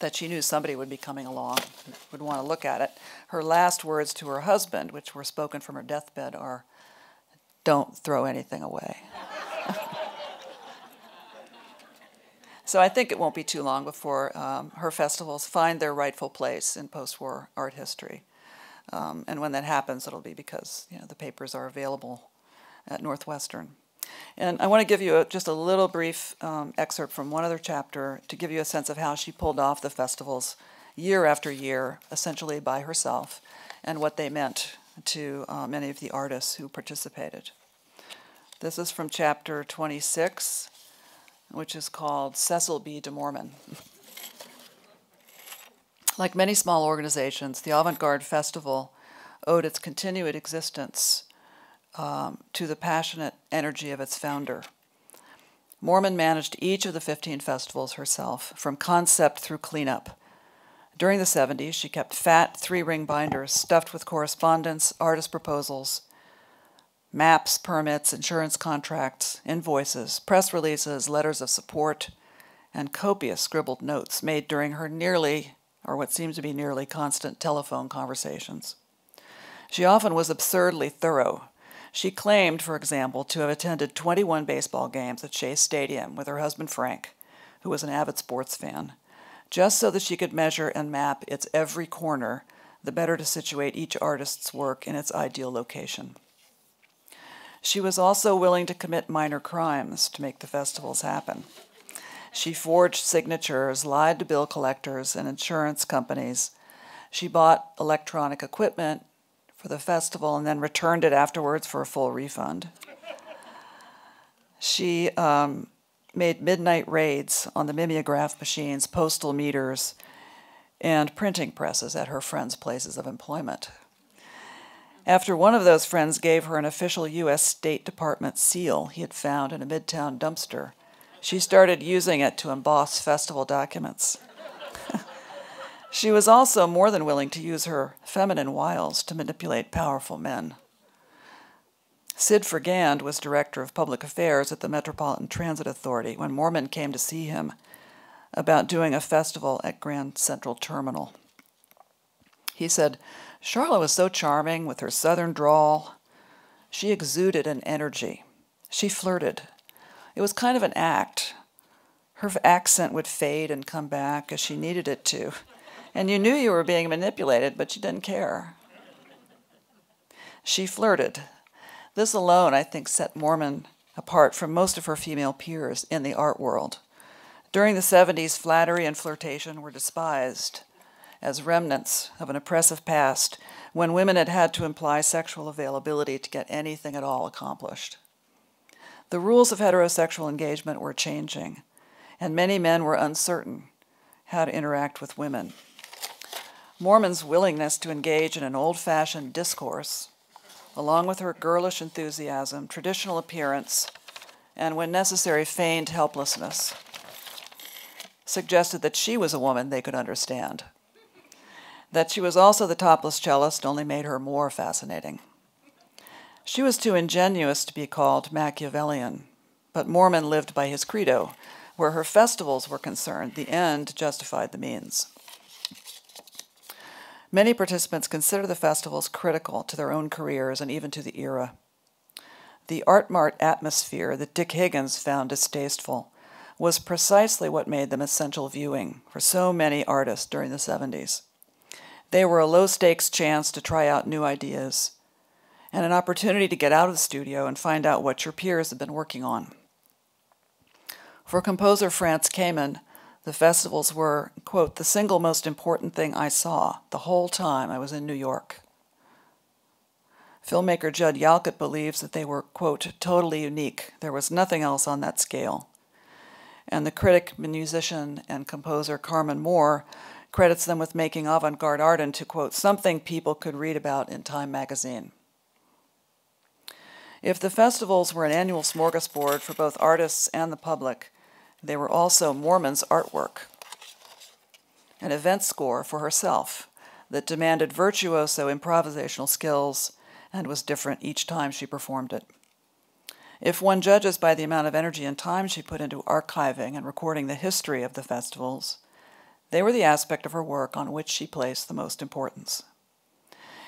that she knew somebody would be coming along who would want to look at it. Her last words to her husband, which were spoken from her deathbed, are, "Don't throw anything away." So I think it won't be too long before her festivals find their rightful place in post-war art history. And when that happens, it'll be because the papers are available at Northwestern. And I want to give you just a little brief excerpt from one other chapter to give you a sense of how she pulled off the festivals year after year, essentially by herself, and what they meant to many of the artists who participated. This is from chapter 26, which is called Cecil B. DeMormon. Like many small organizations, the Avant-Garde Festival owed its continued existence to the passionate energy of its founder. Mormon managed each of the 15 festivals herself, from concept through cleanup. During the 70s, she kept fat 3-ring binders stuffed with correspondence, artist proposals, maps, permits, insurance contracts, invoices, press releases, letters of support, and copious scribbled notes made during her nearly, or what seemed to be nearly, constant telephone conversations. She often was absurdly thorough. She claimed, for example, to have attended 21 baseball games at Shea Stadium with her husband Frank, who was an avid sports fan, just so that she could measure and map its every corner, the better to situate each artist's work in its ideal location. She was also willing to commit minor crimes to make the festivals happen. She forged signatures, lied to bill collectors and insurance companies. She bought electronic equipment for the festival and then returned it afterwards for a full refund. She made midnight raids on the mimeograph machines, postal meters, and printing presses at her friends' places of employment. After one of those friends gave her an official U.S. State Department seal he had found in a Midtown dumpster, she started using it to emboss festival documents. She was also more than willing to use her feminine wiles to manipulate powerful men. Sid Fergand was director of public affairs at the Metropolitan Transit Authority when Mormon came to see him about doing a festival at Grand Central Terminal. He said, "Charlotte was so charming with her southern drawl. She exuded an energy. She flirted. It was kind of an act. Her accent would fade and come back as she needed it to. And you knew you were being manipulated, but you didn't care. She flirted." This alone, I think, set Mormon apart from most of her female peers in the art world. During the 70s, flattery and flirtation were despised as remnants of an oppressive past when women had had to imply sexual availability to get anything at all accomplished. The rules of heterosexual engagement were changing, and many men were uncertain how to interact with women. Mormon's willingness to engage in an old-fashioned discourse, along with her girlish enthusiasm, traditional appearance, and when necessary, feigned helplessness, suggested that she was a woman they could understand. That she was also the topless cellist only made her more fascinating. She was too ingenuous to be called Machiavellian, but Mormon lived by his credo. Where her festivals were concerned, the end justified the means. Many participants consider the festivals critical to their own careers and even to the era. The art mart atmosphere that Dick Higgins found distasteful was precisely what made them essential viewing for so many artists during the 70s. They were a low-stakes chance to try out new ideas and an opportunity to get out of the studio and find out what your peers had been working on. For composer Franz Kamen, the festivals were, quote, "the single most important thing I saw the whole time I was in New York," Filmmaker Judd Yalcott believes that they were, quote, totally unique. There was nothing else on that scale. And the critic, musician, and composer Carmen Moore credits them with making avant-garde art into, quote, something people could read about in Time magazine. If the festivals were an annual smorgasbord for both artists and the public, they were also Moorman's artwork, an event score for herself that demanded virtuoso improvisational skills and was different each time she performed it. If one judges by the amount of energy and time she put into archiving and recording the history of the festivals, they were the aspect of her work on which she placed the most importance.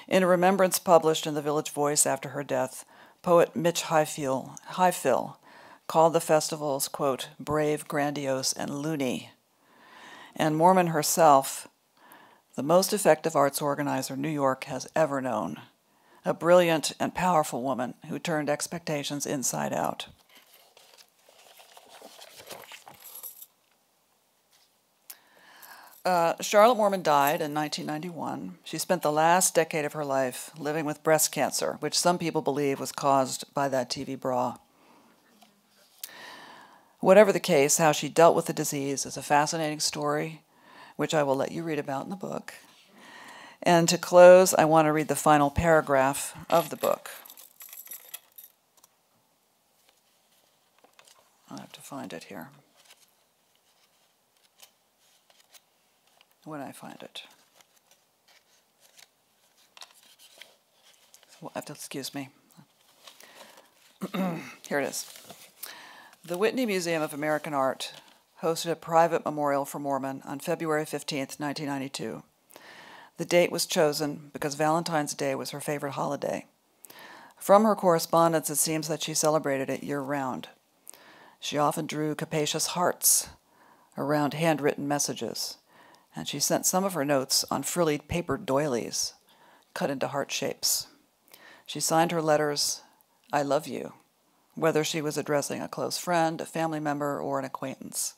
In a remembrance published in the Village Voice after her death, poet Mitch Highfill called the festivals, quote, brave, grandiose, and loony. And Moorman herself, the most effective arts organizer New York has ever known, a brilliant and powerful woman who turned expectations inside out. Charlotte Moorman died in 1991. She spent the last decade of her life living with breast cancer, which some people believe was caused by that TV bra. Whatever the case, how she dealt with the disease is a fascinating story, which I will let you read about in the book. And to close, I want to read the final paragraph of the book. I'll have to find it here. When I find it. So you'll have to excuse me. Here it is. The Whitney Museum of American Art hosted a private memorial for Moorman on February 15th, 1992. The date was chosen because Valentine's Day was her favorite holiday. From her correspondence, it seems that she celebrated it year-round. She often drew capacious hearts around handwritten messages, and she sent some of her notes on frilly paper doilies, cut into heart shapes. She signed her letters, "I love you," whether she was addressing a close friend, a family member, or an acquaintance.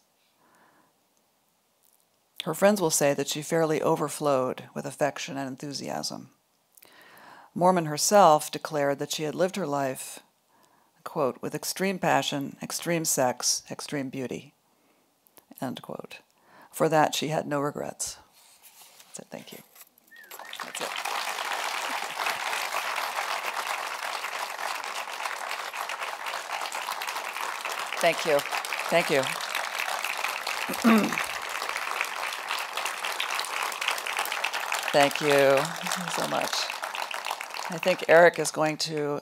Her friends will say that she fairly overflowed with affection and enthusiasm. Moorman herself declared that she had lived her life, quote, with extreme passion, extreme sex, extreme beauty, end quote. For that, she had no regrets. That's it. Thank you. That's it. Thank you. Thank you. Thank you so much. I think Eric is going to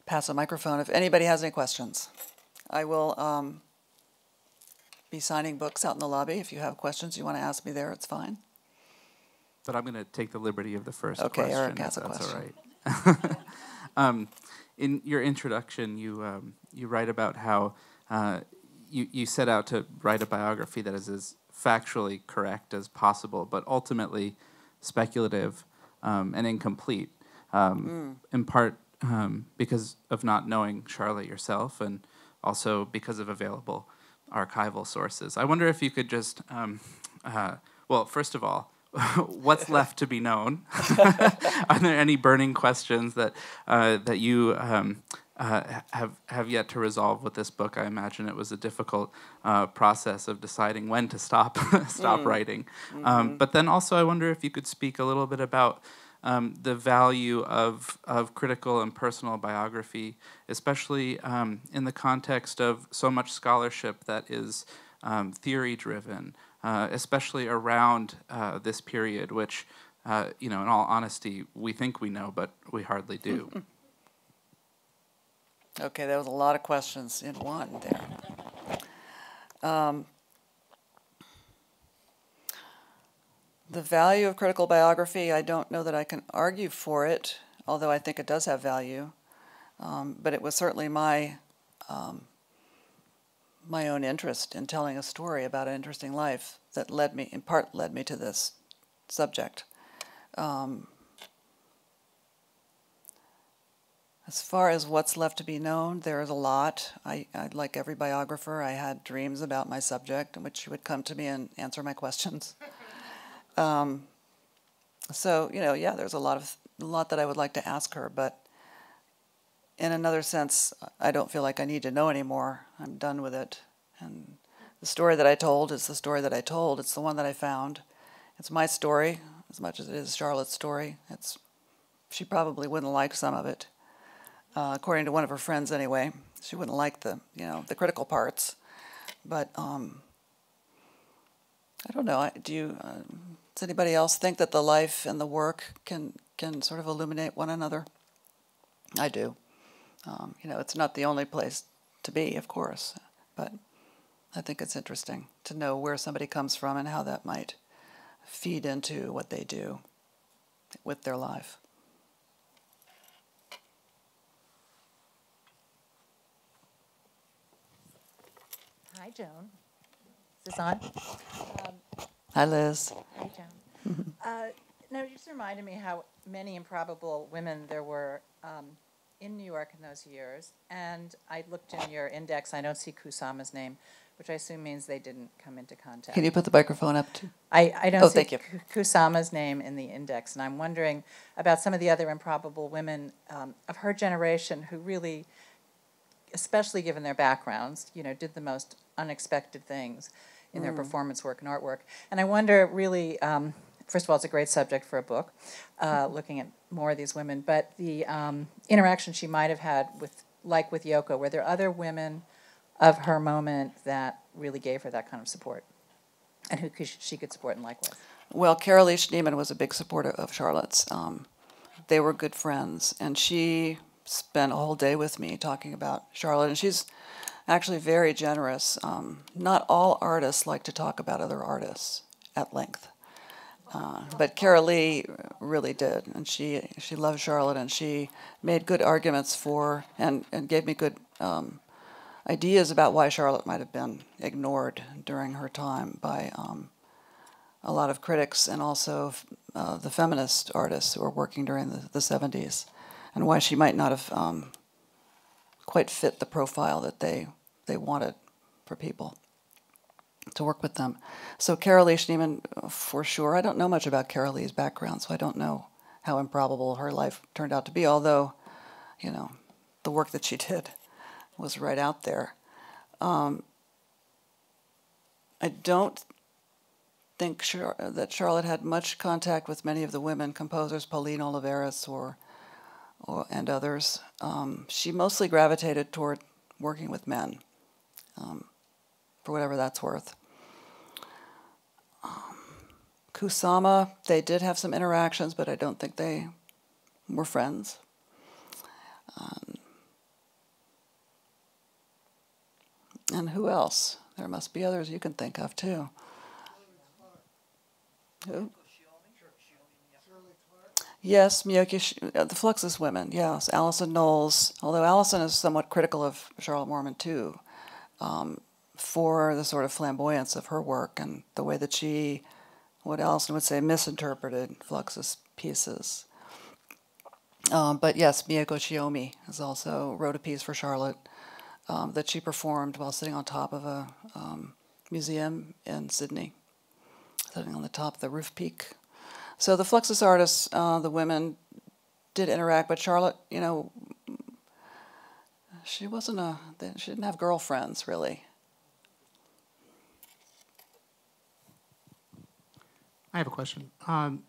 pass a microphone if anybody has any questions. I will be signing books out in the lobby. If you have questions you want to ask me there, it's fine. But I'm going to take the liberty of the first question. question. Eric has a question. That's all right. In your introduction, you write about how you set out to write a biography that is as factually correct as possible, but ultimately speculative and incomplete, in part because of not knowing Charlotte yourself, and also because of available archival sources. I wonder if you could just, well, first of all, what's left to be known? Are there any burning questions that that you have yet to resolve with this book? I imagine it was a difficult process of deciding when to stop writing. But then also, I wonder if you could speak a little bit about the value of critical and personal biography, especially in the context of so much scholarship that is theory-driven, especially around this period, which, in all honesty, we think we know, but we hardly do. Okay, there was a lot of questions in one there. The value of critical biography, I don't know that I can argue for it, although I think it does have value. But it was certainly my own interest in telling a story about an interesting life that in part led me to this subject. As far as what's left to be known, there is a lot. I like every biographer, I had dreams about my subject in which you would come to me and answer my questions. So, yeah, there's a lot of a lot that I would like to ask her, but in another sense, I don't feel like I need to know anymore. I'm done with it. And the story that I told is the story that I told. It's the one that I found. It's my story as much as it is Charlotte's story. She probably wouldn't like some of it, according to one of her friends anyway. She wouldn't like the critical parts. But I don't know. Does anybody else think that the life and the work can sort of illuminate one another? I do. It's not the only place to be, of course, but I think it's interesting to know where somebody comes from and how that might feed into what they do with their life. Hi, Joan. Is this on? Hi, Liz. Hi, Joan. No, you just reminded me how many improbable women there were in New York in those years. And I looked in your index. I don't see Kusama's name, which I assume means they didn't come into contact. Can you put the microphone up too? I don't Oh, see thank you. Kusama's name in the index. And I'm wondering about some of the other improbable women of her generation who really, especially given their backgrounds, did the most unexpected things in their performance work and artwork. And I wonder really, first of all, it's a great subject for a book, looking at more of these women, but the interaction she might have had with Yoko, were there other women of her moment that really gave her that kind of support and who she could support and likewise? Well, Carolee Schneemann was a big supporter of Charlotte's. They were good friends, and she spent a whole day with me talking about Charlotte, and she's actually very generous. Not all artists like to talk about other artists at length, but Carolee really did, and she loved Charlotte, and she made good arguments for and gave me good ideas about why Charlotte might have been ignored during her time by a lot of critics and also the feminist artists who were working during the 70s, and why she might not have quite fit the profile that they wanted for people to work with them. So Carolee Schneemann, for sure. I don't know much about Carolee's background, so I don't know how improbable her life turned out to be, although, the work that she did was right out there. I don't think that Charlotte had much contact with many of the women composers, Pauline Oliveras and others. She mostly gravitated toward working with men, for whatever that's worth. Kusama, they did have some interactions, but I don't think they were friends. And who else? There must be others you can think of, too. Who? Yes, Miyoki, the Fluxus women, yes. Alison Knowles, although Alison is somewhat critical of Charlotte Moorman, too, for the sort of flamboyance of her work and the way that she, what Alison would say, misinterpreted Fluxus pieces. But yes, Miyako Shiomi has also wrote a piece for Charlotte that she performed while sitting on top of a museum in Sydney, sitting on the top of the roof peak. So the Fluxus artists, the women, did interact, but Charlotte, she didn't have girlfriends, really. I have a question.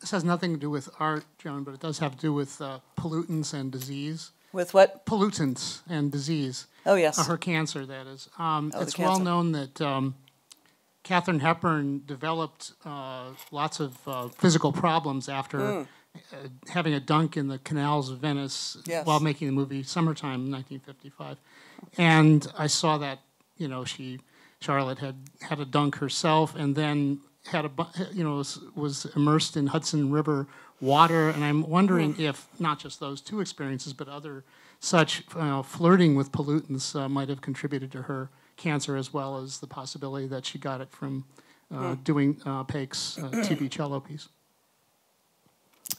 This has nothing to do with art, Joan, but it does have to do with pollutants and disease. With what? Pollutants and disease. Oh, yes. Her cancer, that is. It's the well cancer. known that Katharine Hepburn developed lots of physical problems after having a dunk in the canals of Venice while making the movie Summertime in 1955. And I saw that, Charlotte had a dunk herself and then was immersed in Hudson River water. And I'm wondering if not just those two experiences, but other such flirting with pollutants might have contributed to her cancer, as well as the possibility that she got it from doing Pake's TV cello piece.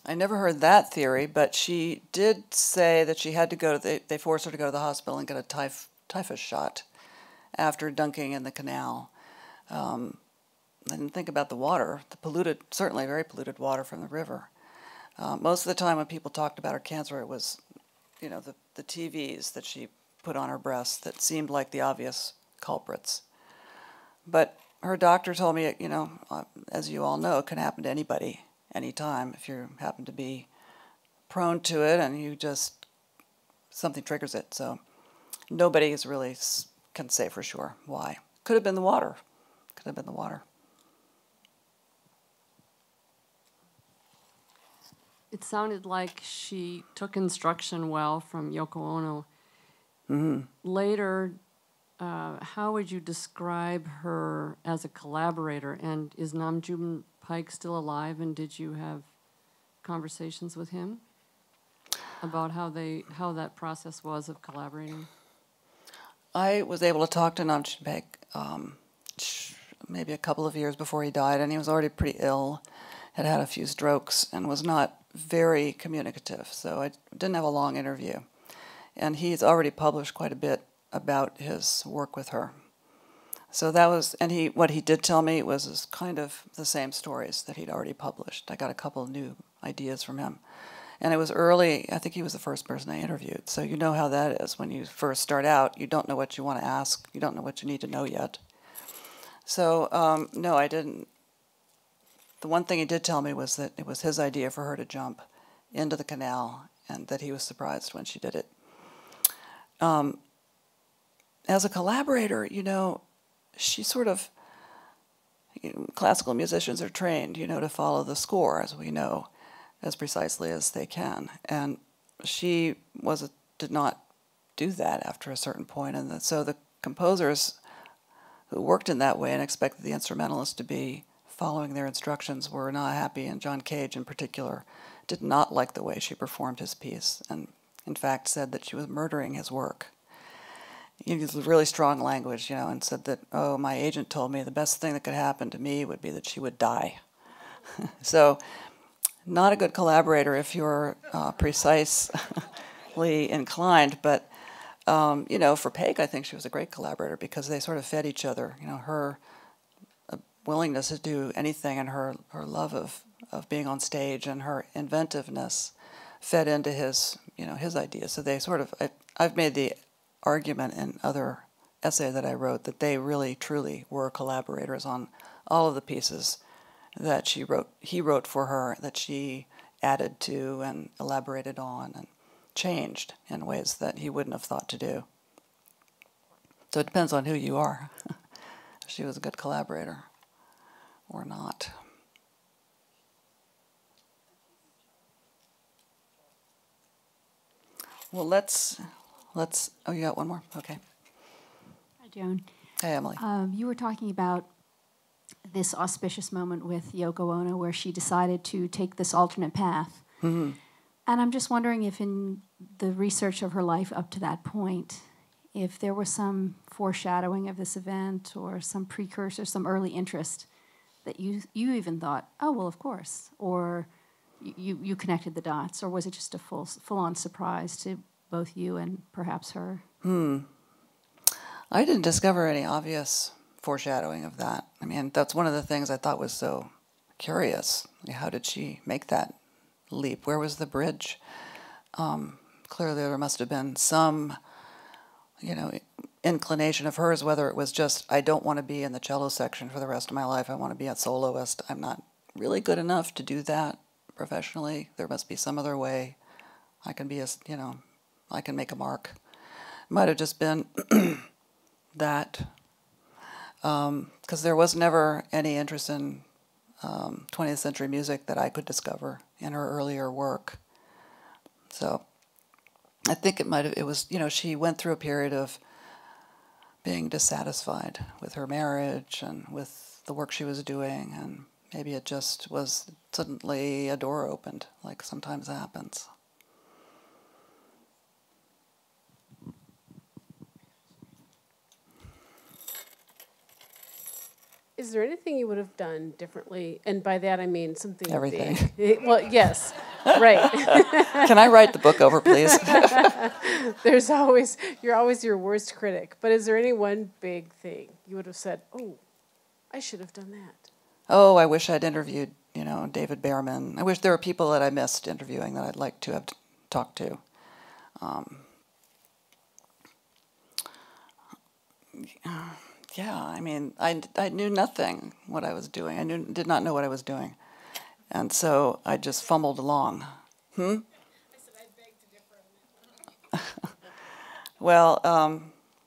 I never heard that theory, but she did say that she had to go. They forced her to go to the hospital and get a typhus shot after dunking in the canal. I didn't think about the water, the polluted, certainly very polluted water from the river. Most of the time when people talked about her cancer, it was, the TVs that she put on her breasts that seemed like the obvious culprits. But her doctor told me, as you all know, it can happen to anybody, anytime, if you happen to be prone to it and something triggers it. So nobody can say for sure why. Could have been the water. Could have been the water. It sounded like she took instruction well from Yoko Ono. Mm-hmm. Later, how would you describe her as a collaborator? And is Nam June Paik still alive? And did you have conversations with him about how that process was of collaborating? I was able to talk to Nam June Paik maybe a couple of years before he died, and he was already pretty ill, had had a few strokes, and was not very communicative. So I didn't have a long interview. And he's already published quite a bit about his work with her. So that was, and what he did tell me was kind of the same stories that he'd already published. I got a couple of new ideas from him. And it was early, I think he was the first person I interviewed. So you know how that is. When you first start out, you don't know what you want to ask. You don't know what you need to know yet. So, no, I didn't. The one thing he did tell me was that it was his idea for her to jump into the canal and that he was surprised when she did it. As a collaborator, she sort of, classical musicians are trained, to follow the score, as we know, as precisely as they can. And she did not do that after a certain point. And so the composers who worked in that way and expected the instrumentalists to be following their instructions were not happy, and John Cage in particular did not like the way she performed his piece, and in fact said that she was murdering his work. He used really strong language, and said that, oh, my agent told me the best thing that could happen to me would be that she would die. So, not a good collaborator if you're precisely inclined, but, for Paik, I think she was a great collaborator because they sort of fed each other. Her willingness to do anything and her love of being on stage and her inventiveness fed into his ideas. So they sort of, I've made the argument in other essay that I wrote that they really truly were collaborators on all of the pieces that he wrote for her, that she added to and elaborated on and changed in ways that he wouldn't have thought to do. So it depends on who you are. She was a good collaborator or not. Well, let's. Oh, you got one more? Okay. Hi, Joan. Hey, Emily. You were talking about this auspicious moment with Yoko Ono where she decided to take this alternate path. Mm-hmm. And I'm just wondering if in the research of her life up to that point, if there was some foreshadowing of this event or some precursor, some early interest that you even thought, oh, well, of course, or you connected the dots, or was it just a full-on surprise to both you and perhaps her? I didn't discover any obvious foreshadowing of that. I mean, that's one of the things I thought was so curious. How did she make that leap? Where was the bridge? Clearly there must have been some, inclination of hers, whether it was just, I don't want to be in the cello section for the rest of my life. I want to be a soloist. I'm not really good enough to do that professionally. There must be some other way I can be I can make a mark. It might have just been that, because there was never any interest in 20th century music that I could discover in her earlier work. So I think it was, she went through a period of being dissatisfied with her marriage and with the work she was doing, and maybe it just was suddenly a door opened, like sometimes happens. Is there anything you would have done differently? And by that I mean something Everything. big. Well, yes, right. Can I write the book over, please? You're always your worst critic. But is there any one big thing you would have said, oh, I should have done that? Oh, I wish I'd interviewed you know, David Behrman. I wish there were people that I missed interviewing that I'd like to have talked to. Yeah, I mean, I knew nothing what I was doing. Did not know what I was doing. And so I just fumbled along. I said I beg to differ on that. Well,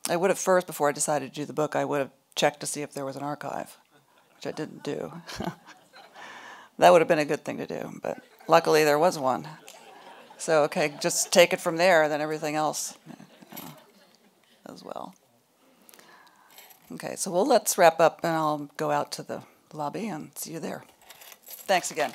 I would have first, before I decided to do the book, I would have checked to see if there was an archive, which I didn't do. That would have been a good thing to do, but luckily there was one. So, okay, just take it from there, then everything else, you know, as well. Okay, so let's wrap up, and I'll go out to the lobby and see you there. Thanks again.